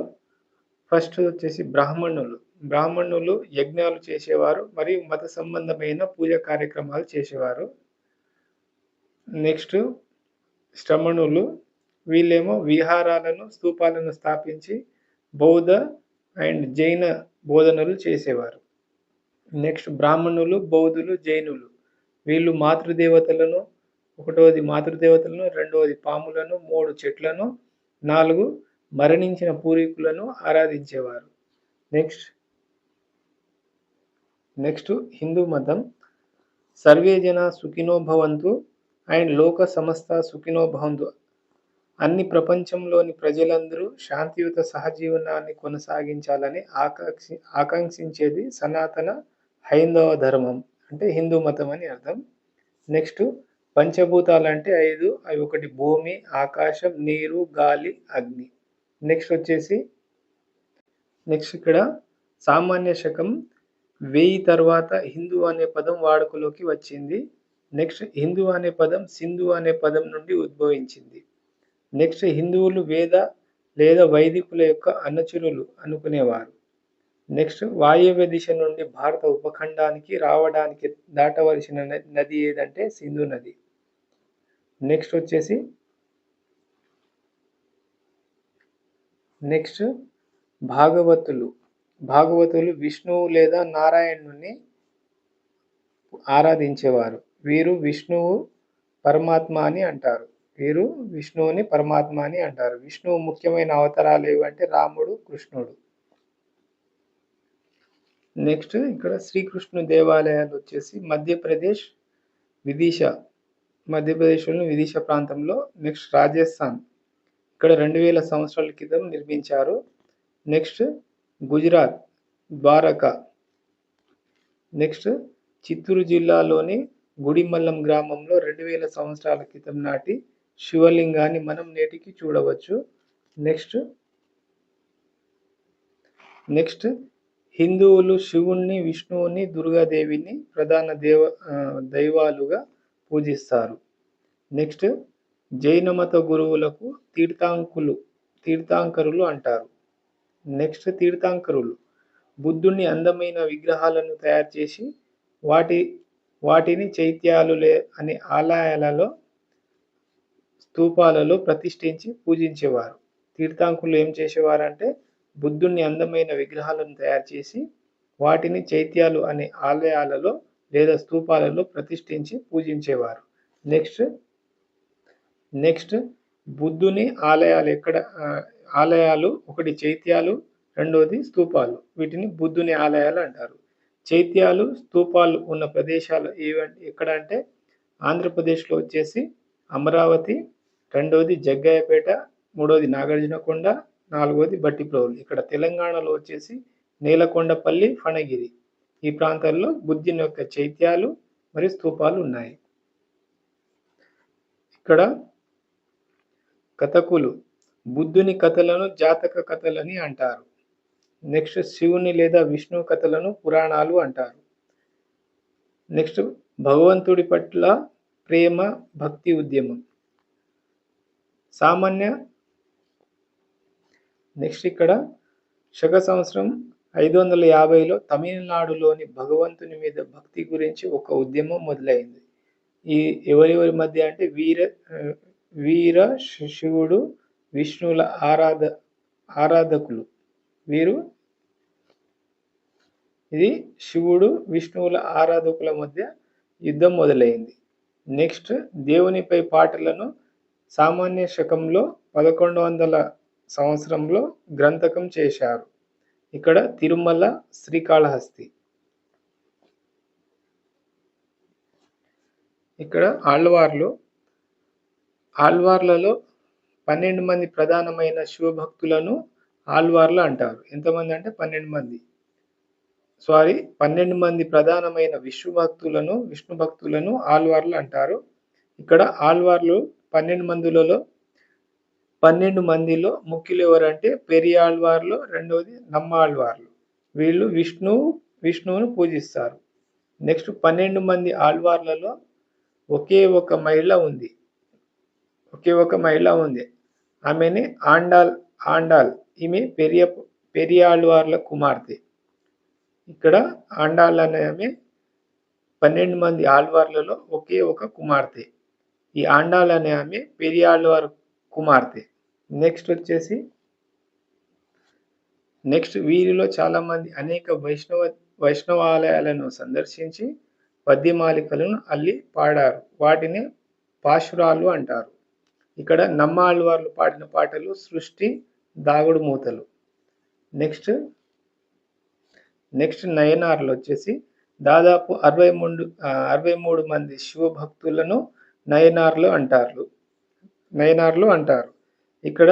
ఫస్ట్ వచ్చేసి బ్రాహ్మణులు యజ్ఞాలు చేసేవారు మరియు మత సంబంధమైన పూజా కార్యక్రమాలు చేసేవారు. నెక్స్ట్ శ్రమణులు, వీళ్ళేమో విహారాలను, స్తూపాలను స్థాపించి బౌద్ధ అండ్ జైన బోధనలు చేసేవారు. నెక్స్ట్ బ్రాహ్మణులు, బౌద్ధులు, జైనులు, వీళ్ళు మాతృదేవతలను, 1వది మాతృదేవతలను, 2వది పాములను, 3 చెట్లను, 4 మరణించిన పూర్వీకులను ఆరాధించేవారు. నెక్స్ట్ హిందూ మతం. సర్వే జన సుఖినో భవంతు అండ్ లోక సమస్త సుఖినో భవంతు. అన్ని ప్రపంచంలోని ప్రజలందరూ శాంతియుత సహజీవనాన్ని కొనసాగించాలని ఆకాంక్షించేది సనాతన హైందవ ధర్మం, అంటే హిందూ మతం అని అర్థం. నెక్స్ట్ పంచభూతాలు అంటే 5, అవి 1 భూమి, ఆకాశం, నీరు, గాలి, అగ్ని. నెక్స్ట్ ఇక్కడ సామాన్య శకం 1000 తర్వాత హిందూ అనే పదం వాడుకలోకి వచ్చింది. నెక్స్ట్ హిందూ అనే పదం సింధు అనే పదం నుండి ఉద్భవించింది. నెక్స్ట్ హిందువులు వేద లేదా వైదికుల యొక్క అనుచరులు అనుకునేవారు. నెక్స్ట్ వాయవ్య దిశ నుండి భారత ఉపఖండానికి రావడానికి దాటవలసిన నది ఏదంటే సింధు నది. నెక్స్ట్ భాగవతులు విష్ణువు లేదా నారాయణుని ఆరాధించేవారు. వీరు విష్ణువుని పరమాత్మ అని అంటారు. విష్ణువు ముఖ్యమైన అవతారాలు ఏవంటే రాముడు, కృష్ణుడు. నెక్స్ట్ ఇక్కడ శ్రీకృష్ణు దేవాలయాలు వచ్చేసి మధ్యప్రదేశ్లోని విదిశా ప్రాంతంలో. నెక్స్ట్ రాజస్థాన్, ఇక్కడ 2000 సంవత్సరాల క్రితం నిర్మించారు. నెక్స్ట్ గుజరాత్, ద్వారకా. నెక్స్ట్ చిత్తూరు జిల్లాలోని గుడిమల్లం గ్రామంలో 2000 సంవత్సరాల క్రితం నాటి శివలింగాన్ని మనం నేటికి చూడవచ్చు. నెక్స్ట్ హిందువులు శివుణ్ణి, విష్ణువుని, దుర్గాదేవిని ప్రధాన దైవాలుగా పూజిస్తారు. నెక్స్ట్ జైన మత గురువులకు తీర్థంకరులు అంటారు. నెక్స్ట్ తీర్థంకరులు బుద్ధుని అందమైన విగ్రహాలను తయారు చేసి వాటిని చైత్యాలు అనే ఆలయాలలో, స్తూపాలలో ప్రతిష్ఠించి పూజించేవారు. తీర్థంకులు ఏం చేసేవారంటే బుద్ధుని అందమైన విగ్రహాలను తయారు చేసి వాటిని చైత్యాలు అనే ఆలయాలలో లేదా స్తూపాలలో ప్రతిష్ఠించి పూజించేవారు. నెక్స్ట్ బుద్ధుని ఆలయాలు 1 చైత్యాలు, 2వది స్తూపాలు. వీటిని బుద్ధుని ఆలయాలు అంటారు. చైత్యాలు, స్తూపాలు ఉన్న ప్రదేశాలు ఎక్కడ అంటే ఆంధ్రప్రదేశ్లో వచ్చేసి అమరావతి, 2వది జగ్గయ్యపేట, 3వది నాగార్జునకొండ, 4వది బట్టిప్రోలు. ఇక్కడ తెలంగాణలో వచ్చేసి నేలకొండపల్లి, ఫణగిరి. ఈ ప్రాంతాల్లో బుద్ధుని యొక్క చైత్యాలు మరియు స్తూపాలు ఉన్నాయి. ఇక్కడ కథకులు బుద్ధుని కథలను జాతక కథలని అంటారు. నెక్స్ట్ శివుని లేదా విష్ణు కథలను పురాణాలు అంటారు. నెక్స్ట్ భగవంతుడి పట్ల ప్రేమ భక్తి ఉద్యమం సామాన్య. నెక్స్ట్ ఇక్కడ శక సంవత్సరం 550లో తమిళనాడులోని భగవంతుని మీద భక్తి గురించి ఒక ఉద్యమం మొదలైంది. ఈ ఎవరెవరి మధ్య అంటే వీర శివుడు విష్ణువుల ఆరాధకులు వీరు ఇది శివుడు విష్ణువుల ఆరాధకుల మధ్య యుద్ధం మొదలైంది. నెక్స్ట్ దేవునిపై పాటలను సామాన్య శకంలో 1100 సంవత్సరంలో గ్రంథకం చేశారు. ఇక్కడ తిరుమల శ్రీకాళహస్తి. ఇక్కడ ఆళ్వార్లలో 12 మంది ప్రధానమైన శివభక్తులను ఆళ్వార్లు అంటారు. ఎంతమంది అంటే 12 మంది. 12 మంది ప్రధానమైన విష్ణు భక్తులను ఆళ్వార్లు అంటారు. ఇక్కడ ఆళ్వార్లు 12 మందిలో 12 మందిలో ముఖ్యులు ఎవరంటే పెరియాళ్వార్లు, రెండవది నమ్మాళ్వార్లు. వీళ్ళు విష్ణువును పూజిస్తారు. నెక్స్ట్ 12 మంది ఆళ్వార్లలో ఒకే ఒక మహిళ ఉంది. ఆమెని ఆండాల్. ఈమె పెరియాళ్వార్ల కుమార్తె. ఇక్కడ ఆండాల్ అనే ఆమె 12 మంది ఆళ్వార్లలో ఒకే ఒక కుమార్తె. ఈ ఆండాల్ అనే ఆమె పెరియాళ్వార్ కుమార్తె. నెక్స్ట్ వీరిలో చాలా మంది అనేక వైష్ణవాలయాలను సందర్శించి పద్యమాలికలను అల్లి పాడారు. వాటిని పాశురాలు అంటారు. ఇక్కడ నమ్మాళ్వార్లు పాడిన పాటలు సృష్టి, దాగుడు మూతలు. నెక్స్ట్ నయనార్లు దాదాపు 63 మంది శివభక్తులను నయనార్లు అంటారు. ఇక్కడ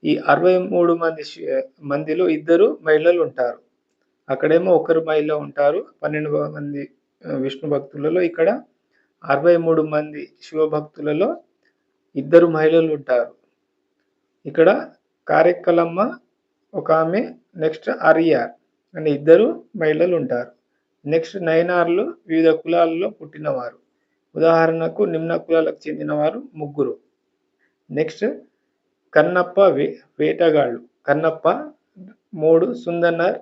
ఈ 63 మందిలో 2 మహిళలు ఉంటారు. అక్కడేమో ఒకరు మహిళ ఉంటారు 12 మంది విష్ణు భక్తులలో. ఇక్కడ 63 మంది శివభక్తులలో 2 మహిళలు ఉంటారు. ఇక్కడ కారెక్కలమ్మ ఒక ఆమె, నెక్స్ట్ ఆర్యార్ అని 2 మహిళలు ఉంటారు. నెక్స్ట్ నయనార్లు వివిధ కులాలలో పుట్టినవారు. ఉదాహరణకు నిమ్న కులాలకు చెందినవారు 3. నెక్స్ట్ కన్నప్ప వేటగాళ్ళు. కన్నప్ప 3 సుందనర్,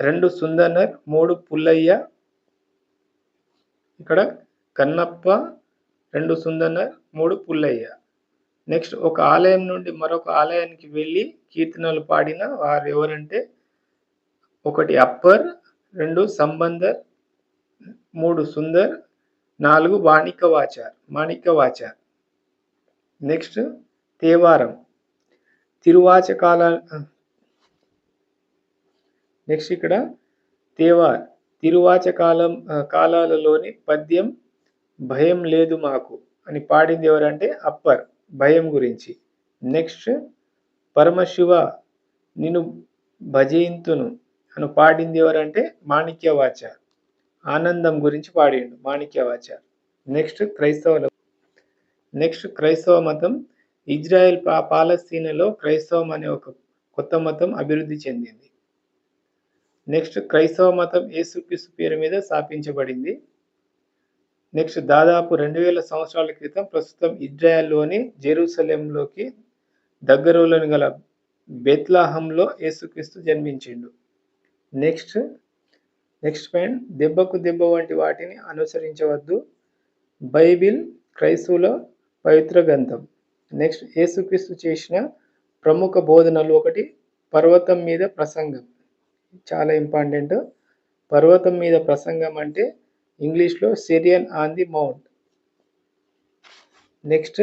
2 సుందనర్, 3 పుల్లయ్య. ఇక్కడ కన్నప్ప, 2 సుందనర్, 3 పుల్లయ్య. నెక్స్ట్ ఒక ఆలయం నుండి మరొక ఆలయానికి వెళ్ళి కీర్తనలు పాడిన వారు ఎవరంటే 1 అప్పర్, 2 సంబందర్, 3 సుందర్, 4 మాణిక్యవాచార్. నెక్స్ట్ తేవారం నెక్స్ట్ ఇక్కడ కాలాలలోని పద్యం భయం లేదు మాకు అని పాడింది ఎవరంటే అప్పర్, భయం గురించి. నెక్స్ట్ పరమశివ నిన్ను భజయింతును అని పాడింది ఎవరంటే మాణిక్యవాచార్, ఆనందం గురించి పాడిండు మాణిక్యవాచార్. నెక్స్ట్ క్రైస్తవ మతం. ఇజ్రాయెల్ పాలస్తీనాలో క్రైస్తవం అనే ఒక కొత్త మతం అభివృద్ధి చెందింది. నెక్స్ట్ క్రైస్తవ మతం యేసుక్రీస్తు పేరు మీద స్థాపించబడింది. నెక్స్ట్ దాదాపు 2000 సంవత్సరాల క్రితం ప్రస్తుతం ఇజ్రాయెల్లోని జెరూసలేంలోకి దగ్గరలోని గల బెత్లహంలో యేసుక్రీస్తు జన్మించిండు. నెక్స్ట్ పాయింట్, దెబ్బకు దెబ్బ వంటి వాటిని అనుసరించవద్దు. బైబిల్ క్రైస్తవుల పవిత్ర గ్రంథం. నెక్స్ట్ యేసుక్రీస్తు చేసిన ప్రముఖ బోధనలు. 1 పర్వతం మీద ప్రసంగం, చాలా ఇంపార్టెంట్. పర్వతం మీద ప్రసంగం అంటే ఇంగ్లీష్లో sermon on the mount. Next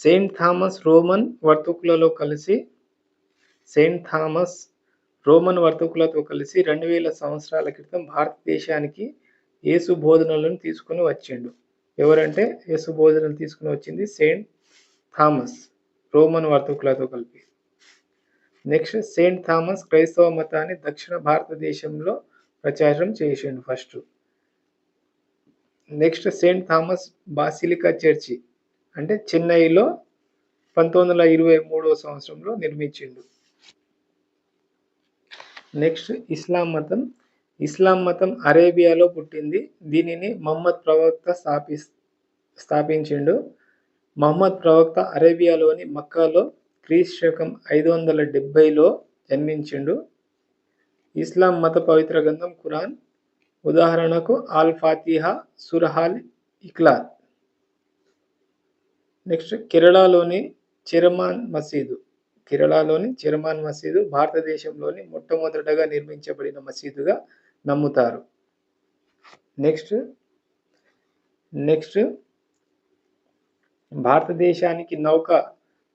saint Thomas Roman వర్తకులతో కలిసి 2000 సంవత్సరాల క్రితం భారతదేశానికి యేసు బోధనలను తీసుకుని వచ్చిండు. ఎవరంటే యేసు బోధనలు తీసుకుని వచ్చింది సెయింట్ థామస్, రోమన్ వర్తకులతో కలిపి. నెక్స్ట్ సెయింట్ థామస్ క్రైస్తవ మతాన్ని దక్షిణ భారతదేశంలో ప్రచారం చేసిండు first. Next saint Thomas basilica church అంటే చెన్నైలో 1923వ సంవత్సరంలో నిర్మించిండు. నెక్స్ట్ ఇస్లాం మతం అరేబియాలో పుట్టింది. దీనిని మహమ్మద్ ప్రవక్త స్థాపించిండు. మహమ్మద్ ప్రవక్త అరేబియాలోని మక్కాలో క్రీస్తు శకం 570లో జన్మించిండు. ఇస్లాం మత పవిత్ర గ్రంథం ఖురాన్, ఉదాహరణకు ఆల్ ఫాతిహా, సూరహ్ ఇఖ్లాస్. నెక్స్ట్ కేరళలోని చిరమాన్ మసీదు భారతదేశంలోని మొట్టమొదటగా నిర్మించబడిన మసీదుగా నమ్ముతారు. నెక్స్ట్ భారతదేశానికి నౌక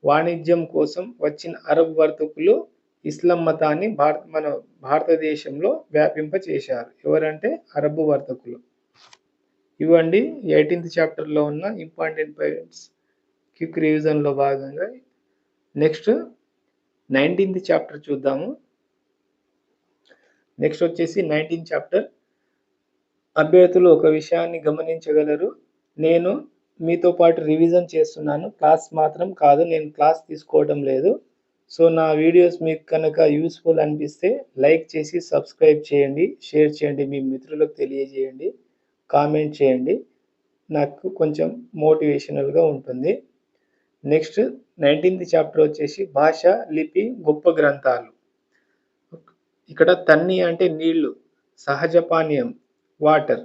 వాణిజ్యం కోసం వచ్చిన అరబ్ వర్తకులు ఇస్లాం మతాన్ని మన భారతదేశంలో వ్యాపింపచేశారు. ఎవరంటే అరబ్ వర్తకులు. ఇవ్వండి 18th చాప్టర్లో ఉన్న ఇంపార్టెంట్ పాయింట్స్ క్విక్ రివిజన్లో భాగంగా. నెక్స్ట్ 19th చాప్టర్ చూద్దాము. నెక్స్ట్ వచ్చేసి 19th చాప్టర్. అభ్యర్థులు ఒక విషయాన్ని గమనించగలరు, నేను మీతో పాటు రివిజన్ చేస్తున్నాను, క్లాస్ మాత్రం కాదు, నేను క్లాస్ తీసుకోవడం లేదు. సో నా వీడియోస్ మీకు కనుక యూస్ఫుల్ అనిపిస్తే లైక్ చేసి సబ్స్క్రైబ్ చేయండి, షేర్ చేయండి, మీ మిత్రులకు తెలియజేయండి, కామెంట్ చేయండి, నాకు కొంచెం మోటివేషనల్గా ఉంటుంది. నెక్స్ట్ 19th చాప్టర్ వచ్చేసి భాష, లిపి, గొప్ప గ్రంథాలు. ఇక్కడ తన్ని అంటే నీళ్లు, సహజ పానీయం వాటర్.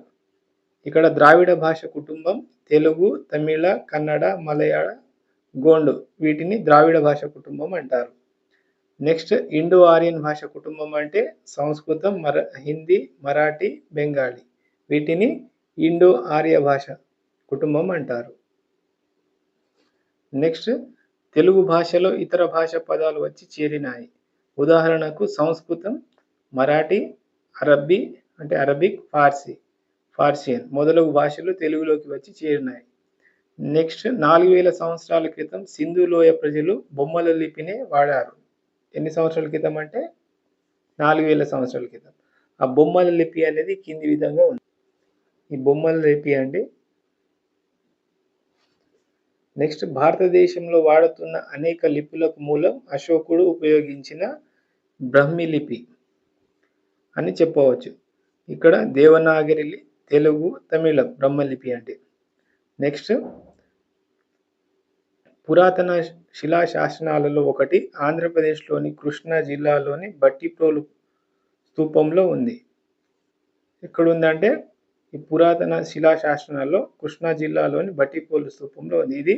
ఇక్కడ ద్రావిడ భాష కుటుంబం తెలుగు, తమిళ, కన్నడ, మలయాళ, గోండు వీటిని ద్రావిడ భాష కుటుంబం అంటారు. నెక్స్ట్ ఇండో ఆర్యన్ భాష కుటుంబం అంటే సంస్కృతం, హిందీ, మరాఠీ, బెంగాలీ వీటిని ఇండో ఆర్య భాష కుటుంబం అంటారు. నెక్స్ట్ తెలుగు భాషలో ఇతర భాష పదాలు వచ్చి చేరినాయి. ఉదాహరణకు సంస్కృతం, మరాఠీ, అరబ్బీ అంటే అరబిక్, ఫార్సియన్ మొదలగు భాషలు తెలుగులోకి వచ్చి చేరినాయి. నెక్స్ట్ 4000 సంవత్సరాల క్రితం సింధు లోయ ప్రజలు బొమ్మల లిపినే వాడారు. ఎన్ని సంవత్సరాల క్రితం అంటే 4000 సంవత్సరాల క్రితం. ఆ బొమ్మల లిపి అనేది కింది విధంగా ఉంది. ఈ బొమ్మల లిపి అండి. నెక్స్ట్ భారతదేశంలో వాడుతున్న అనేక లిపులకు మూలం అశోకుడు ఉపయోగించిన బ్రహ్మి లిపి అని చెప్పవచ్చు. ఇక్కడ దేవనాగరి, తెలుగు, తమిళం బ్రహ్మలిపి అంటే. నెక్స్ట్ పురాతన శిలా శాసనాలలో ఒకటి ఆంధ్రప్రదేశ్లోని కృష్ణా జిల్లాలోని బట్టిప్రోలు స్తూపంలో ఉంది. ఎక్కడ ఉందంటే ఈ పురాతన శిలా శాసనాల్లో కృష్ణా జిల్లాలోని బట్టిప్రోలు స్తూపంలో ఉంది. ఇది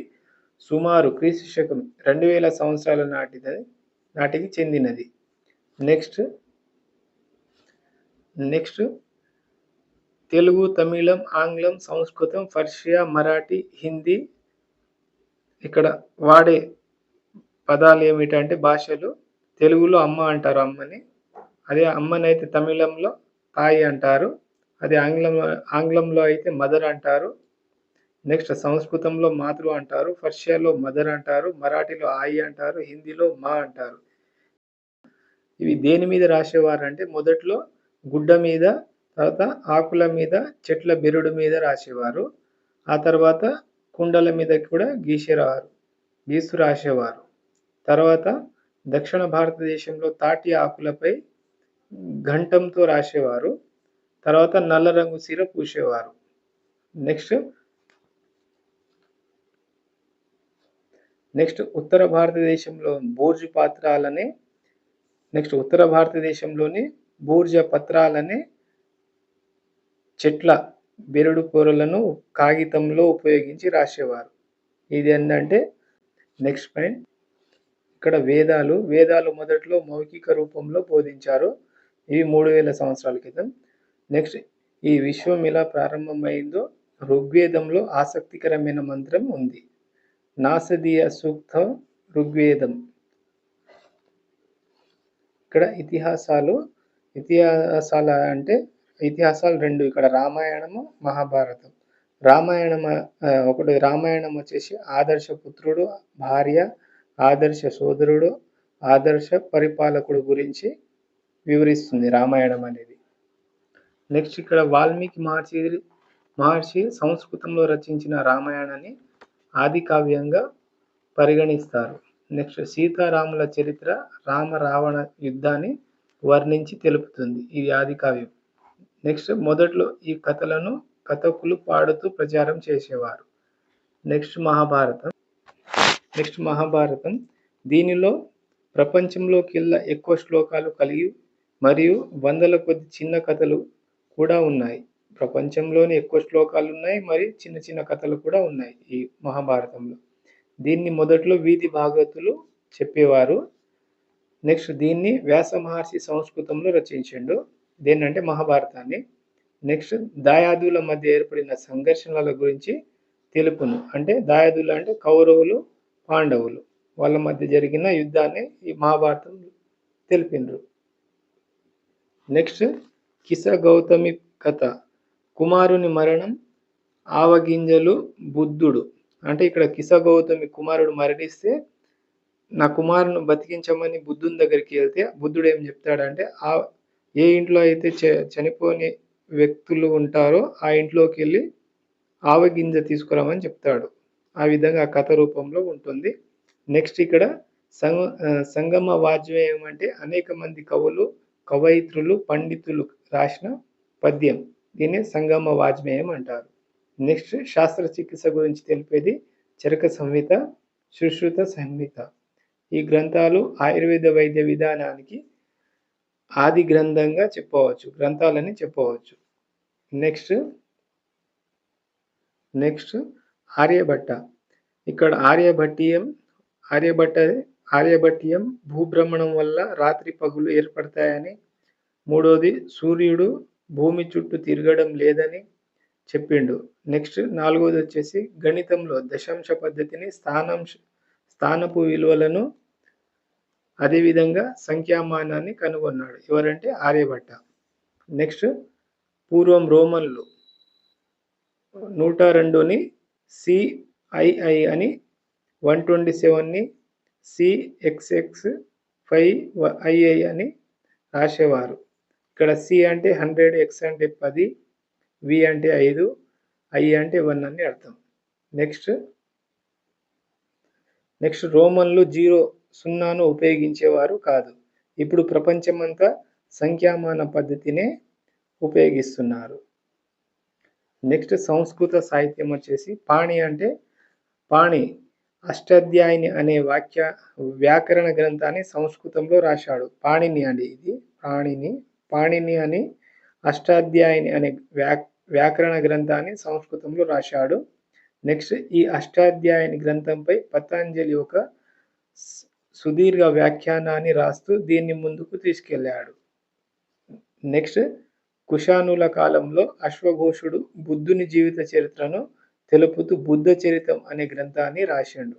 సుమారు క్రీస్తు శకం 2000 సంవత్సరాల నాటికి చెందినది. నెక్స్ట్ తెలుగు, తమిళం, ఆంగ్లం, సంస్కృతం, పర్షియా, మరాఠీ, హిందీ ఇక్కడ వాడే పదాలు ఏమిటంటే భాషలు. తెలుగులో అమ్మ అంటారు అమ్మని, అదే అమ్మనైతే తమిళంలో తాయి అంటారు, అదే ఆంగ్లంలో అయితే మదర్ అంటారు. నెక్స్ట్ సంస్కృతంలో మాతృ అంటారు, పర్షియాలో మదర్ అంటారు, మరాఠీలో ఆయి అంటారు, హిందీలో మా అంటారు. ఇవి దేని మీద రాసేవారు అంటే మొదట్లో గుడ్డ మీద, తర్వాత ఆకుల మీద, చెట్ల బెరడు మీద రాసేవారు. ఆ తర్వాత కుండల మీద కూడా గీసు రాసేవారు. తర్వాత దక్షిణ భారతదేశంలో తాటి ఆకులపై ఘంటంతో రాసేవారు. తర్వాత నల్ల రంగు సిర పూసేవారు. నెక్స్ట్ ఉత్తర భారతదేశంలోని బూర్జ పత్రాలని చెట్ల బెరడు పొరలను కాగితంలో ఉపయోగించి రాసేవారు. ఇది ఏంటంటే నెక్స్ట్ పాయింట్. ఇక్కడ వేదాలు మొదట్లో మౌఖిక రూపంలో బోధించారు. ఇవి 3000 సంవత్సరాల క్రితం. నెక్స్ట్ ఈ విశ్వం ఎలా ప్రారంభమైందో ఋగ్వేదంలో ఆసక్తికరమైన మంత్రం ఉంది. నాసదీయ సూక్తం ఋగ్వేదం. ఇక్కడ ఇతిహాసాలు అంటే ఇతిహాసాలు 2. ఇక్కడ రామాయణము, మహాభారతం. రామాయణం వచ్చేసి ఆదర్శ పుత్రుడు, భార్య, ఆదర్శ సోదరుడు, ఆదర్శ పరిపాలకుడు గురించి వివరిస్తుంది రామాయణం అనేది. నెక్స్ట్ ఇక్కడ వాల్మీకి మహర్షి సంస్కృతంలో రచించిన రామాయణాన్ని ఆది కావ్యంగా పరిగణిస్తారు. నెక్స్ట్ సీతారాముల చరిత్ర రామ రావణ యుద్ధాన్ని వర్ణించి తెలుపుతుంది. ఇది ఆది కావ్యం. నెక్స్ట్ మొదట్లో ఈ కథలను కథకులు పాడుతూ ప్రచారం చేసేవారు. నెక్స్ట్ మహాభారతం దీనిలో ప్రపంచంలోకెల్లా ఎక్కువ శ్లోకాలు కలిగి మరియు వందల కొద్ది చిన్న కథలు కూడా ఉన్నాయి. ప్రపంచంలోనే ఎక్కువ శ్లోకాలు ఉన్నాయి, మరియు చిన్న చిన్న కథలు కూడా ఉన్నాయి ఈ మహాభారతంలో. దీన్ని మొదట్లో వీధి భాగవతులు చెప్పేవారు. నెక్స్ట్ దీన్ని వ్యాస మహర్షి సంస్కృతంలో రచించిండు. దేన్నంటే మహాభారతాన్ని. నెక్స్ట్ దాయాదుల మధ్య ఏర్పడిన సంఘర్షణల గురించి తెలుపును. అంటే దాయాదులు అంటే కౌరవులు పాండవులు వాళ్ళ మధ్య జరిగిన యుద్ధాన్ని ఈ మహాభారతం తెలిపిండ్రు. నెక్స్ట్ కిస గౌతమి కథ, కుమారుని మరణం, ఆవగింజలు, బుద్ధుడు. అంటే ఇక్కడ కిస గౌతమి కుమారుడు మరణిస్తే నా కుమారుని బతికించమని బుద్ధుని దగ్గరికి వెళ్తే బుద్ధుడు ఏం చెప్తాడంటే ఏ ఇంట్లో అయితే చనిపోని వ్యక్తులు ఉంటారో ఆ ఇంట్లోకి వెళ్ళి ఆవగింజ తీసుకురామని చెప్తాడు. ఆ విధంగా కథ రూపంలో ఉంటుంది. నెక్స్ట్ ఇక్కడ సంగమ వాజ్మేయం అంటే అనేక మంది కవులు, కవయిత్రులు, పండితులు రాసిన పద్యం. దీన్ని సంగమ వాజ్మేయం అంటారు. నెక్స్ట్ శాస్త్ర చికిత్స గురించి తెలిపేది చరక సంహిత, సుశ్రుత సంహిత. ఈ గ్రంథాలు ఆయుర్వేద వైద్య విధానానికి ఆది గ్రంథంగా చెప్పవచ్చు, గ్రంథాలని చెప్పవచ్చు. నెక్స్ట్ ఆర్యభట్ట. ఇక్కడ ఆర్యభట్టీయం భూభ్రమణం వల్ల రాత్రి పగులు ఏర్పడతాయని, మూడోది సూర్యుడు భూమి చుట్టూ తిరగడం లేదని చెప్పిండు. నెక్స్ట్ నాలుగోది వచ్చేసి గణితంలో దశాంశ పద్ధతిని, స్థానపు విలువలను, అదేవిధంగా సంఖ్యామానాన్ని కనుగొన్నాడు. ఎవరంటే ఆర్యభట్ట. నెక్స్ట్ పూర్వం రోమన్లు 102ని CII అని, 127ని CXX 5II అని రాసేవారు. ఇక్కడ C అంటే 100, X అంటే 10, V అంటే 5, I అంటే 1 అని అర్థం. నెక్స్ట్ రోమన్లు 0ను ఉపయోగించేవారు కాదు. ఇప్పుడు ప్రపంచమంతా సంఖ్యామాన పద్ధతినే ఉపయోగిస్తున్నారు. నెక్స్ట్ సంస్కృత సాహిత్యం వచ్చేసి పాణి అష్టాధ్యాయిని అనే వ్యాకరణ గ్రంథాన్ని సంస్కృతంలో రాశాడు. పాణిని అని అష్టాధ్యాయిని అనే వ్యాకరణ గ్రంథాన్ని సంస్కృతంలో రాశాడు. నెక్స్ట్ ఈ అష్టాధ్యాయిని గ్రంథంపై పతంజలి ఒక సుదీర్ఘ వ్యాఖ్యానాన్ని రాస్తూ దీన్ని ముందుకు తీసుకెళ్లాడు. నెక్స్ట్ కుషానుల కాలంలో అశ్వఘోషుడు బుద్ధుని జీవిత చరిత్రను తెలుపుతూ బుద్ధ చరితం అనే గ్రంథాన్ని రాసిండు.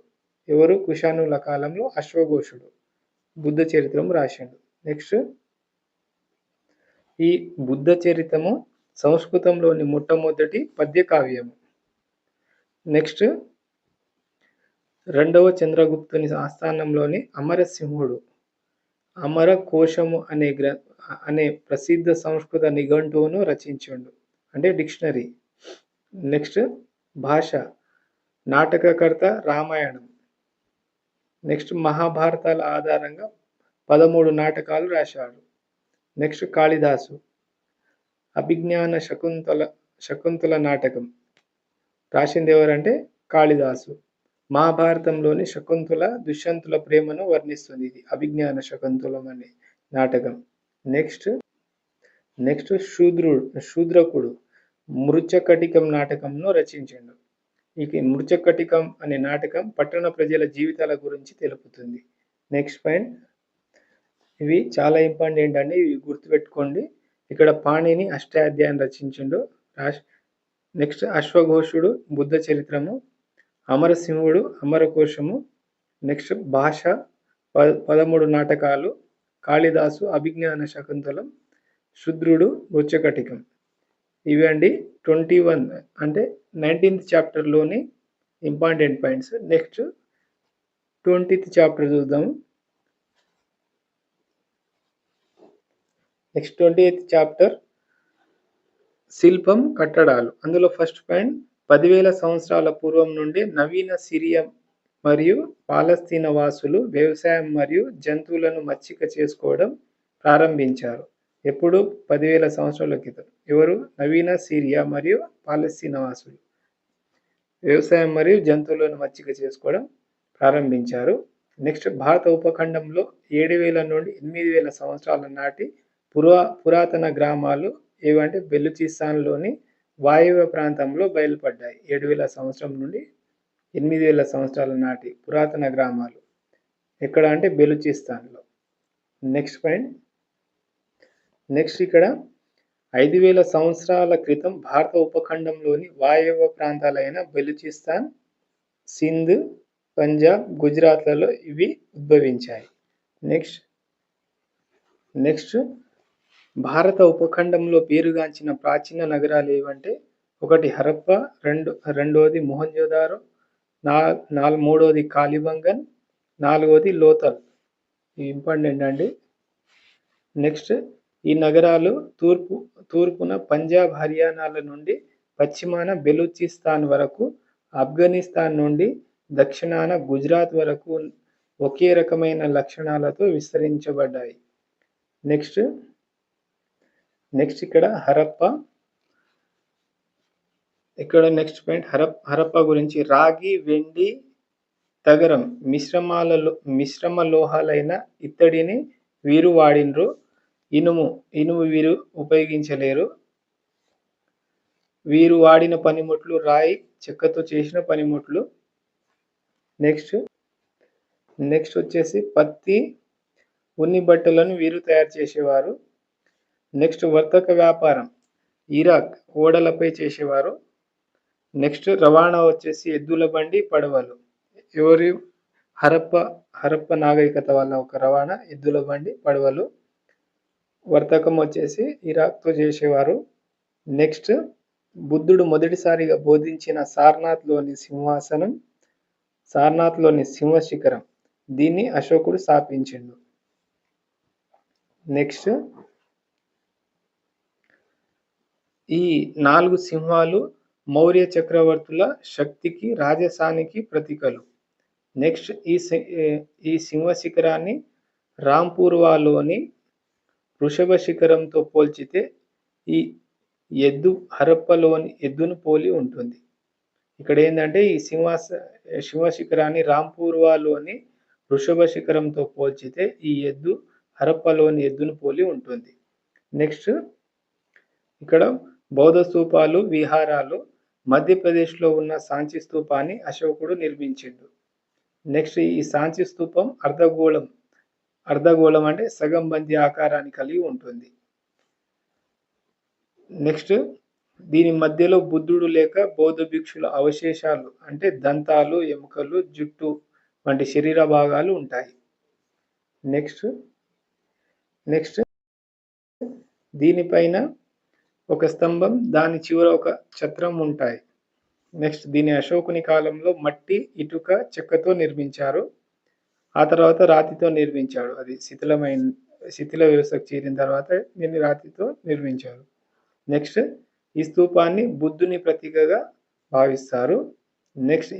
ఎవరు? కుషానుల కాలంలో అశ్వఘోషుడు బుద్ధ చరిత్రం రాసిండు. నెక్స్ట్ ఈ బుద్ధ చరితము సంస్కృతంలోని మొట్టమొదటి పద్య కావ్యము. నెక్స్ట్ రెండవ చంద్రగుప్తుని ఆస్థానంలోని అమరసింహుడు అమర కోశము అనే ప్రసిద్ధ సంస్కృత నిఘంటువును రచించిండు, అంటే డిక్షనరీ. నెక్స్ట్ భాష, నాటకకర్త రామాయణం. నెక్స్ట్ మహాభారతాల ఆధారంగా 13 నాటకాలు రాశాడు. నెక్స్ట్ కాళిదాసు అభిజ్ఞాన శకుంతల నాటకం రాసింది ఎవరంటే కాళిదాసు. మహాభారతంలోని శకుంతల దుష్యంతుల ప్రేమను వర్ణిస్తుంది. ఇది అభిజ్ఞాన శకుంతలం అనే నాటకం. నెక్స్ట్ శూద్రకుడు మృచ్చకటికం నాటకంను రచించిండు. ఈ మృచ్చకటికం అనే నాటకం పట్టణ ప్రజల జీవితాల గురించి తెలుపుతుంది. నెక్స్ట్ పాయింట్, ఇవి చాలా ఇంపార్టెంట్ అండి, ఇవి గుర్తుపెట్టుకోండి. ఇక్కడ పాణిని అష్టాధ్యాయం రచించిండు. నెక్స్ట్ అశ్వఘోషుడు బుద్ధ చరిత్రము, అమరసింహుడు అమరకోశము, నెక్స్ట్ భాష 13 నాటకాలు, కాళిదాసు అభిజ్ఞాన శకుంతలం, శూద్రుడు మృచ్చకటికం. ఇవి అండి 21 అంటే 19th చాప్టర్లోని important points. Next 20th chapter చూద్దాము. నెక్స్ట్ 20th చాప్టర్ శిల్పం, కట్టడాలు. అందులో ఫస్ట్ పాయింట్ 10,000 సంవత్సరాల పూర్వం నుండి నవీన సిరియా మరియు పాలస్తీనా వాసులు వ్యవసాయం మరియు జంతువులను మచ్చిక చేసుకోవడం ప్రారంభించారు. ఎప్పుడు? 10,000 సంవత్సరాల క్రితం. ఎవరు? నవీన సిరియా మరియు పాలస్తీనా వాసులు వ్యవసాయం మరియు జంతువులను మచ్చిక చేసుకోవడం ప్రారంభించారు. నెక్స్ట్, భారత ఉపఖండంలో 7,000 నుండి 8,000 సంవత్సరాల నాటి పురాతన గ్రామాలు ఏవంటే బెలూచిస్తాన్లోని వాయవ్య ప్రాంతంలో బయలుపడ్డాయి. 7,000 సంవత్సరం నుండి 8,000 సంవత్సరాల నాటి పురాతన గ్రామాలు ఎక్కడ అంటే బెలూచిస్తాన్లో. Next point. నెక్స్ట్ ఇక్కడ 5,000 సంవత్సరాల క్రితం భారత ఉపఖండంలోని వాయవ్య ప్రాంతాలైన బెలూచిస్తాన్, సింధ్, పంజాబ్, గుజరాత్లలో ఇవి ఉద్భవించాయి. నెక్స్ట్ భారత ఉపఖండంలో పేరుగాంచిన ప్రాచీన నగరాలు ఏవంటే ఒకటి హరప్ప, రెండోది మొహంజోదారో, మూడోది కాలిబంగన్, నాలుగోది లోథల్. ఇవి ఇంపార్టెంట్ అండి. నెక్స్ట్, ఈ నగరాలు తూర్పున పంజాబ్, హర్యానాల నుండి పశ్చిమాన బెలూచిస్తాన్ వరకు, ఆఫ్ఘనిస్తాన్ నుండి దక్షిణాన గుజరాత్ వరకు ఒకే రకమైన లక్షణాలతో విస్తరించబడ్డాయి. నెక్స్ట్ ఇక్కడ హరప్ప. ఇక్కడ నెక్స్ట్ పాయింట్ హరప్ప గురించి. రాగి, వెండి, తగరం మిశ్రమ లోహాలైన ఇత్తడిని వీరు వాడినరు. ఇనుము వీరు ఉపయోగించలేరు. వీరు వాడిన పనిముట్లు రాయి, చెక్కతో చేసిన పనిముట్లు. నెక్స్ట్ వచ్చేసి పత్తి, ఉన్ని బట్టలను వీరు తయారు చేసేవారు. నెక్స్ట్ వర్తక వ్యాపారం ఇరాక్ ఓడలపై చేసేవారు. నెక్స్ట్ రవాణా వచ్చేసి ఎద్దుల బండి, పడవలు. ఎవరి? హరప్ప నాగరికత వల్ల ఒక రవాణా ఎద్దుల బండి, పడవలు. వర్తకం వచ్చేసి ఇరాక్తో చేసేవారు. నెక్స్ట్, బుద్ధుడు మొదటిసారిగా బోధించిన సారనాథ్లోని సింహ శిఖరం, దీన్ని అశోకుడు స్థాపించిండు. నెక్స్ట్, ఈ 4 సింహాలు మౌర్య చక్రవర్తుల శక్తికి, రాజసానికి ప్రతీకలు. నెక్స్ట్, ఈ సింహ శిఖరాన్ని రాంపూర్వాలోని వృషభ శిఖరంతో పోల్చితే ఈ ఎద్దు హరప్పలోని ఎద్దును పోలి ఉంటుంది. ఇక్కడ ఏంటంటే ఈ సింహ శిఖరాన్ని రాంపూర్వాలోని వృషభ శిఖరంతో పోల్చితే ఈ ఎద్దు హరప్పలోని ఎద్దును పోలి ఉంటుంది. నెక్స్ట్, ఇక్కడ బౌద్ధ స్తూపాలు, విహారాలు. మధ్యప్రదేశ్లో ఉన్న సాంచి స్తూపాన్ని అశోకుడు నిర్మించిండు. నెక్స్ట్, ఈ సాంచి స్తూపం అర్ధగోళం అంటే సగం బంతి ఆకారాన్ని కలిగి ఉంటుంది. నెక్స్ట్, దీని మధ్యలో బుద్ధుడు లేక బౌద్ధ భిక్షుల అవశేషాలు అంటే దంతాలు, ఎముకలు, జుట్టు వంటి శరీర భాగాలు ఉంటాయి. నెక్స్ట్ దీనిపైన ఒక స్తంభం, దాని చివర ఒక ఛత్రం ఉంటాయి. నెక్స్ట్, దీని అశోకుని కాలంలో మట్టి, ఇటుక, చెక్కతో నిర్మించారు. ఆ తర్వాత రాతితో నిర్మించాడు. అది శిథిల వ్యవస్థకు చేరిన తర్వాత దీన్ని రాతితో నిర్మించారు. నెక్స్ట్, ఈ స్తూపాన్ని బుద్ధుని ప్రతీకగా భావిస్తారు. నెక్స్ట్,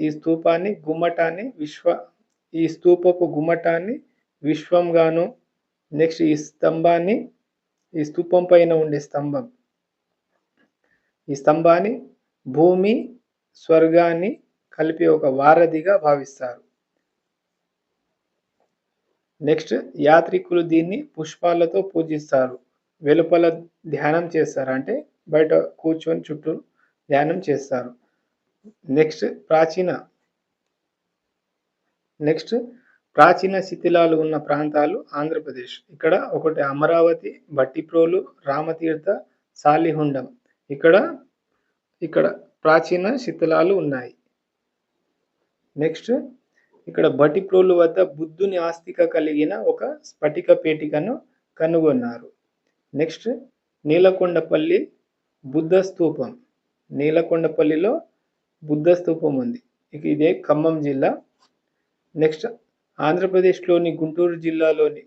ఈ స్తూపపు గుమ్మటాన్ని విశ్వంగాను, నెక్స్ట్ ఈ స్తూపం పైన ఉండే ఈ స్తంభాన్ని భూమి, స్వర్గాన్ని కలిపి ఒక వారధిగా భావిస్తారు. నెక్స్ట్, యాత్రికులు దీన్ని పుష్పాలతో పూజిస్తారు. వెలుపల ధ్యానం చేస్తారు, అంటే బయట కూర్చొని చుట్టూ ధ్యానం చేస్తారు. నెక్స్ట్, ప్రాచీన శిథిలాలు ఉన్న ప్రాంతాలు ఆంధ్రప్రదేశ్. ఇక్కడ ఒకటి అమరావతి, భట్టిప్రోలు, రామతీర్థ, సాలిహుండం. ఇక్కడ ప్రాచీన శిథిలాలు ఉన్నాయి. నెక్స్ట్, ఇక్కడ భట్టిప్రోలు వద్ద బుద్ధుని ఆస్తిక కలిగిన ఒక స్ఫటిక పేటికను కనుగొన్నారు. నెక్స్ట్, నీలకొండపల్లి బుద్ధ స్తూపం. నీలకొండపల్లిలో బుద్ధ స్తూపం ఉంది. ఇదే ఖమ్మం జిల్లా. నెక్స్ట్, ఆంధ్రప్రదేశ్లోని గుంటూరు జిల్లాలోని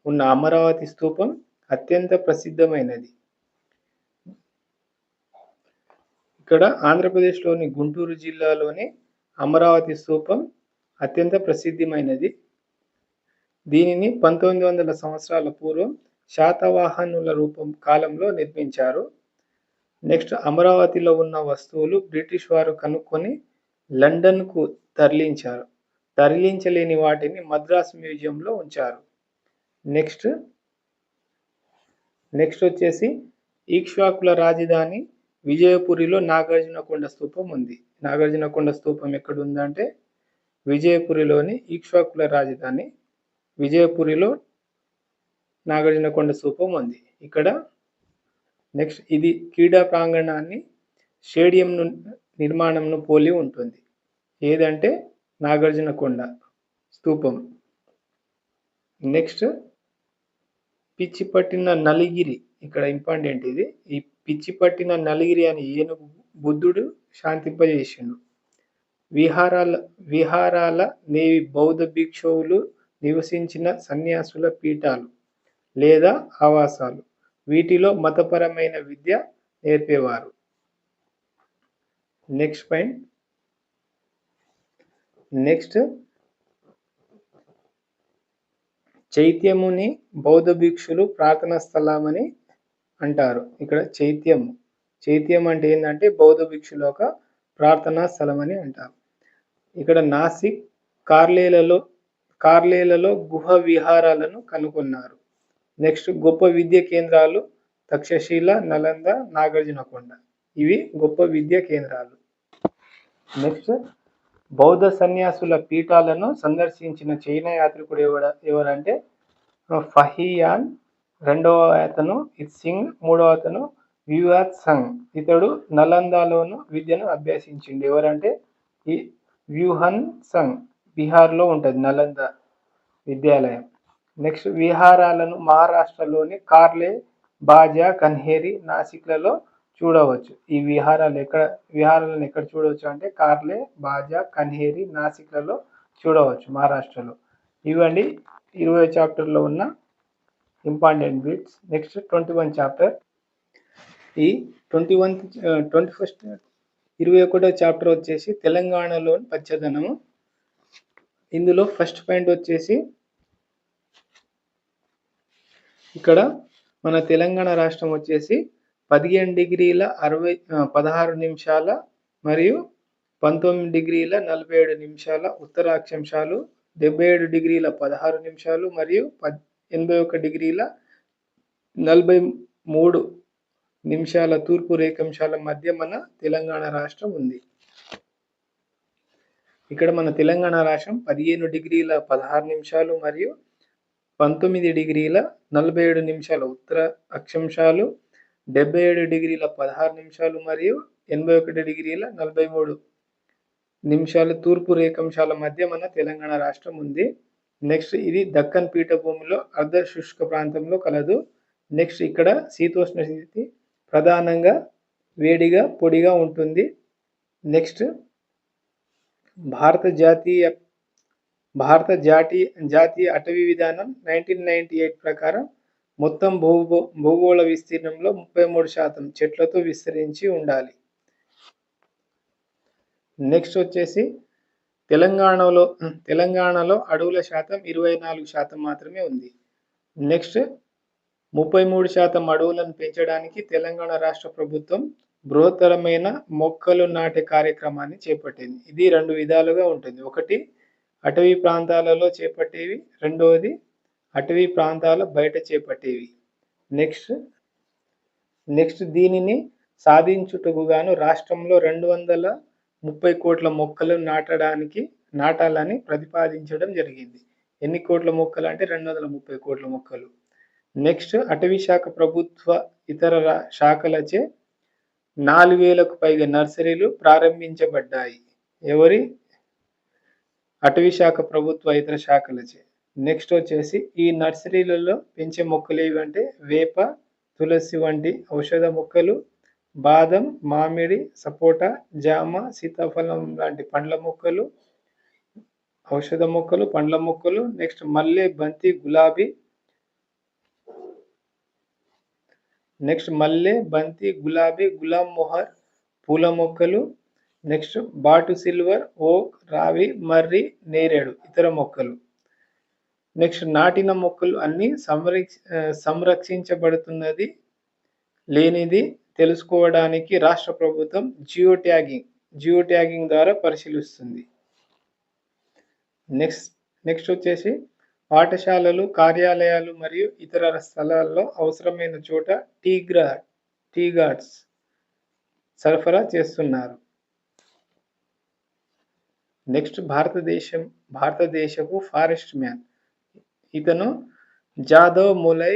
ఉన్న అమరావతి స్తూపం అత్యంత ప్రసిద్ధమైనది. ఇక్కడ ఆంధ్రప్రదేశ్లోని గుంటూరు జిల్లాలోని అమరావతి స్తూపం అత్యంత ప్రసిద్ధమైనది. దీనిని 1900 సంవత్సరాల పూర్వం శాతవాహనుల కాలంలో నిర్మించారు. నెక్స్ట్ అమరావతిలో ఉన్న వస్తువులు బ్రిటిష్ వారు కనుక్కొని లండన్కు తరలించారు. తరలించలేని వాటిని మద్రాస్ మ్యూజియంలో ఉంచారు. నెక్స్ట్ వచ్చేసి ఈక్ష్వాకుల రాజధాని విజయపురిలో నాగార్జునకొండ స్తూపం ఉంది. నాగార్జునకొండ స్తూపం ఎక్కడ ఉందంటే విజయపురిలోని ఈక్ష్వాకుల రాజధాని విజయపురిలో నాగార్జునకొండ స్తూపం ఉంది. ఇక్కడ నెక్స్ట్ ఇది క్రీడా ప్రాంగణాన్ని స్టేడియం నిర్మాణంను పోలి ఉంటుంది. ఏదంటే నాగార్జునకొండ స్తూపం. నెక్స్ట్ పిచ్చిపట్టిన నలిగిరి, ఇక్కడ ఇంపార్టెంట్ ఇది. ఈ పిచ్చిపట్టిన నలిగిరి అని ఏనుగు బుద్ధుడు శాంతింపజేసిండు. విహారాల నేవి బౌద్ధ భిక్షువులు నివసించిన సన్యాసుల పీఠాలు లేదా ఆవాసాలు. వీటిలో మతపరమైన విద్య నేర్పేవారు. నెక్స్ట్ చైత్యముని బౌద్ధ భిక్షులు ప్రార్థనా స్థలమని అంటారు. ఇక్కడ చైత్యం అంటే ఏంటంటే బౌద్ధ భిక్షుల ఒక ప్రార్థనా స్థలం అని అంటారు. ఇక్కడ నాసిక్ కార్లేలలో గుహ విహారాలను కనుగొన్నారు. నెక్స్ట్ గొప్ప విద్య కేంద్రాలు తక్షశిల, నలంద, నాగార్జునకొండ. ఇవి గొప్ప విద్య కేంద్రాలు. నెక్స్ట్ బౌద్ధ సన్యాసుల పీఠాలను సందర్శించిన చైనా యాత్రికుడు ఎవరంటే ఫహియాన్, రెండవ అతను ఇత్సింగ్, మూడవ అతను వ్యూహాత్ సంగ్. ఇతడు నలందాలోను విద్యను అభ్యసించిండు. ఎవరంటే ఈ వ్యూహన్ సంగ్. బీహార్లో ఉంటుంది నలంద విద్యాలయం. నెక్స్ట్ విహారాలను మహారాష్ట్రలోని కార్లే, బాజా, కన్హేరి, నాసిక్లలో చూడవచ్చు. ఈ విహారాలను ఎక్కడ చూడవచ్చు అంటే కార్లే, బాజా, కన్హేరి, నాసిక్లలో చూడవచ్చు మహారాష్ట్రలో. ఇవండి 20వ చాప్టర్లో ఉన్న ఇంపార్టెంట్ బిట్స్. Next 21 chapter. ఈ 21వ చాప్టర్ వచ్చేసి తెలంగాణలోని పచ్చదనము. ఇందులో ఫస్ట్ పాయింట్ వచ్చేసి ఇక్కడ మన తెలంగాణ రాష్ట్రం వచ్చేసి 15 డిగ్రీల 16 నిమిషాల మరియు 19 డిగ్రీల 47 నిమిషాల ఉత్తర అక్షాంశాలు, 77 డిగ్రీల 16 నిమిషాలు మరియు 81 డిగ్రీల 43 నిమిషాల తూర్పు రేఖాంశాల మధ్య మన తెలంగాణ రాష్ట్రం ఉంది. ఇక్కడ మన తెలంగాణ రాష్ట్రం 15 డిగ్రీల 16 నిమిషాలు మరియు 19 డిగ్రీల 47 నిమిషాల ఉత్తర అక్షాంశాలు, 77 డిగ్రీల 16 నిమిషాలు మరియు 81 డిగ్రీల 43 నిమిషాల తూర్పు రేఖాంశాల మధ్య మన తెలంగాణ రాష్ట్రం ఉంది. నెక్స్ట్ ఇది దక్కన్ పీఠభూమిలో అర్ధ శుష్క ప్రాంతంలో కలదు. నెక్స్ట్ ఇక్కడ శీతోష్ణ స్థితి ప్రధానంగా వేడిగా పొడిగా ఉంటుంది. నెక్స్ట్ భారత జాతీయ అటవీ విధానం 1998 ప్రకారం మొత్తం భూగోళ విస్తీర్ణంలో 33% చెట్లతో విస్తరించి ఉండాలి. నెక్స్ట్ వచ్చేసి తెలంగాణలో అడవుల శాతం 24% మాత్రమే ఉంది. నెక్స్ట్ 33% అడవులను పెంచడానికి తెలంగాణ రాష్ట్ర ప్రభుత్వం బృహత్తరమైన మొక్కలు నాటే కార్యక్రమాన్ని చేపట్టింది. ఇది 2 విధాలుగా ఉంటుంది. ఒకటి అటవీ ప్రాంతాలలో చేపట్టేవి, రెండవది అటవీ ప్రాంతాల బయట చేపట్టేవి. నెక్స్ట్ దీనిని సాధించుటకు గాను రాష్ట్రంలో 230 కోట్ల మొక్కలు నాటాలని ప్రతిపాదించడం జరిగింది. ఎన్ని కోట్ల మొక్కలు అంటే 230 కోట్ల మొక్కలు. నెక్స్ట్ అటవీ శాఖ ప్రభుత్వ ఇతర శాఖలచే 4000కు పైగా నర్సరీలు ప్రారంభించబడ్డాయి. ఎవరి? అటవీ శాఖ ప్రభుత్వ ఇతర శాఖలచే. నెక్స్ట్ వచ్చేసి ఈ నర్సరీలలో పెంచే మొక్కలు ఏవంటే వేప, తులసి వంటి ఔషధ మొక్కలు, బాదం, మామిడి, సపోటా, జామ, సీతాఫలం లాంటి పండ్ల మొక్కలు, ఔషధ మొక్కలు, పండ్ల మొక్కలు. నెక్స్ట్ మల్లె, బంతి, గులాబీ, గులాం మొహర్, పూల మొక్కలు, నెక్స్ట్ బాటు సిల్వర్, ఓక్, రావి, మర్రి, నేరేడు ఇతర మొక్కలు. నెక్స్ట్ నాటిన మొక్కలు అన్ని సంరక్షించబడుతున్నది లేనిది తెలుసుకోవడానికి రాష్ట్ర ప్రభుత్వం జియో ట్యాగింగ్ ద్వారా పరిశీలిస్తుంది. నెక్స్ట్ వచ్చేసి పాఠశాలలు, కార్యాలయాలు మరియు ఇతర స్థలాల్లో అవసరమైన చోట టీ గార్డ్స్ సరఫరా చేస్తున్నారు. నెక్స్ట్ భారతదేశపు ఫారెస్ట్ మ్యాన్, ఇతను జాదవ్ మొలై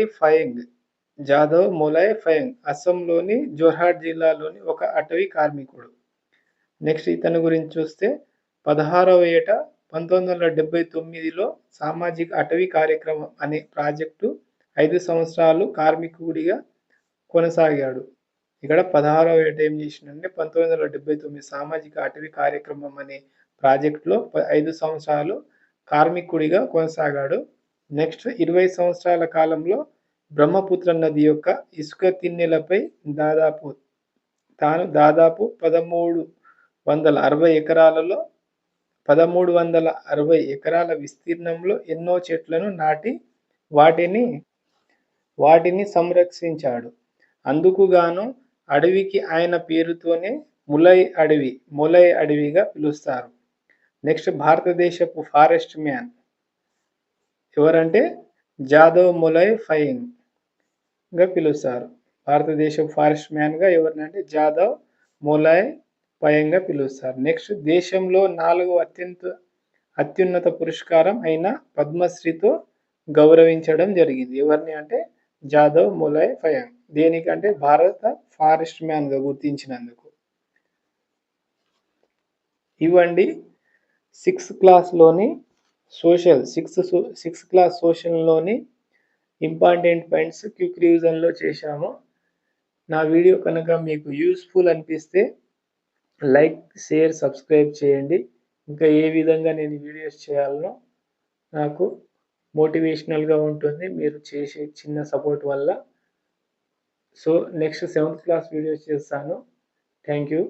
ఫయంగ్ అస్సాంలోని జోర్హాట్ జిల్లాలోని ఒక అటవీ కార్మికుడు. నెక్స్ట్ ఇతని గురించి చూస్తే 16వ ఏట 1979లో సామాజిక అటవీ కార్యక్రమం అనే ప్రాజెక్టు 5 సంవత్సరాలు కార్మికుడిగా కొనసాగాడు. ఇక్కడ 16వ ఏట ఏం చేసిందంటే 1979 సామాజిక అటవీ కార్యక్రమం అనే ప్రాజెక్టులో 5 సంవత్సరాలు కార్మికుడిగా కొనసాగాడు. నెక్స్ట్ 20 సంవత్సరాల కాలంలో బ్రహ్మపుత్ర నది యొక్క ఇసుక తిన్నెలపై దాదాపు 1360 ఎకరాల విస్తీర్ణంలో ఎన్నో చెట్లను నాటి వాటిని సంరక్షించాడు. అందుకు గాను అడవికి ఆయన పేరుతోనే మొలై అడవిగా పిలుస్తారు. నెక్స్ట్ భారతదేశపు ఫారెస్ట్ మ్యాన్ ఎవరంటే జాదవ్ మొలై ఫయంగ్ గా పిలుస్తారు. భారతదేశపు ఫారెస్ట్ మ్యాన్ గా ఎవరినంటే జాదవ్ మొలై ఫయంగ్ గా పిలుస్తారు. నెక్స్ట్ దేశంలో 4వ అత్యున్నత పురస్కారం అయిన పద్మశ్రీతో గౌరవించడం జరిగింది. ఎవరిని అంటే జాదవ్ మొలై ఫయంగ్. దేనికంటే భారత ఫారెస్ట్ మ్యాన్ గా గుర్తించినందుకు. ఇవ్వండి 6th క్లాస్లోని సోషల్లోని ఇంపార్టెంట్ పాయింట్స్ క్విక్ రివిజన్లో చేశాము. నా వీడియో కనుక మీకు యూస్ఫుల్ అనిపిస్తే లైక్, షేర్, సబ్స్క్రైబ్ చేయండి. ఇంకా ఏ విధంగా నేను వీడియోస్ చేయాలనో నాకు మోటివేషనల్గా ఉంటుంది మీరు చేసే చిన్న సపోర్ట్ వల్ల. So next 7th class videos చేస్తాను. Thank you.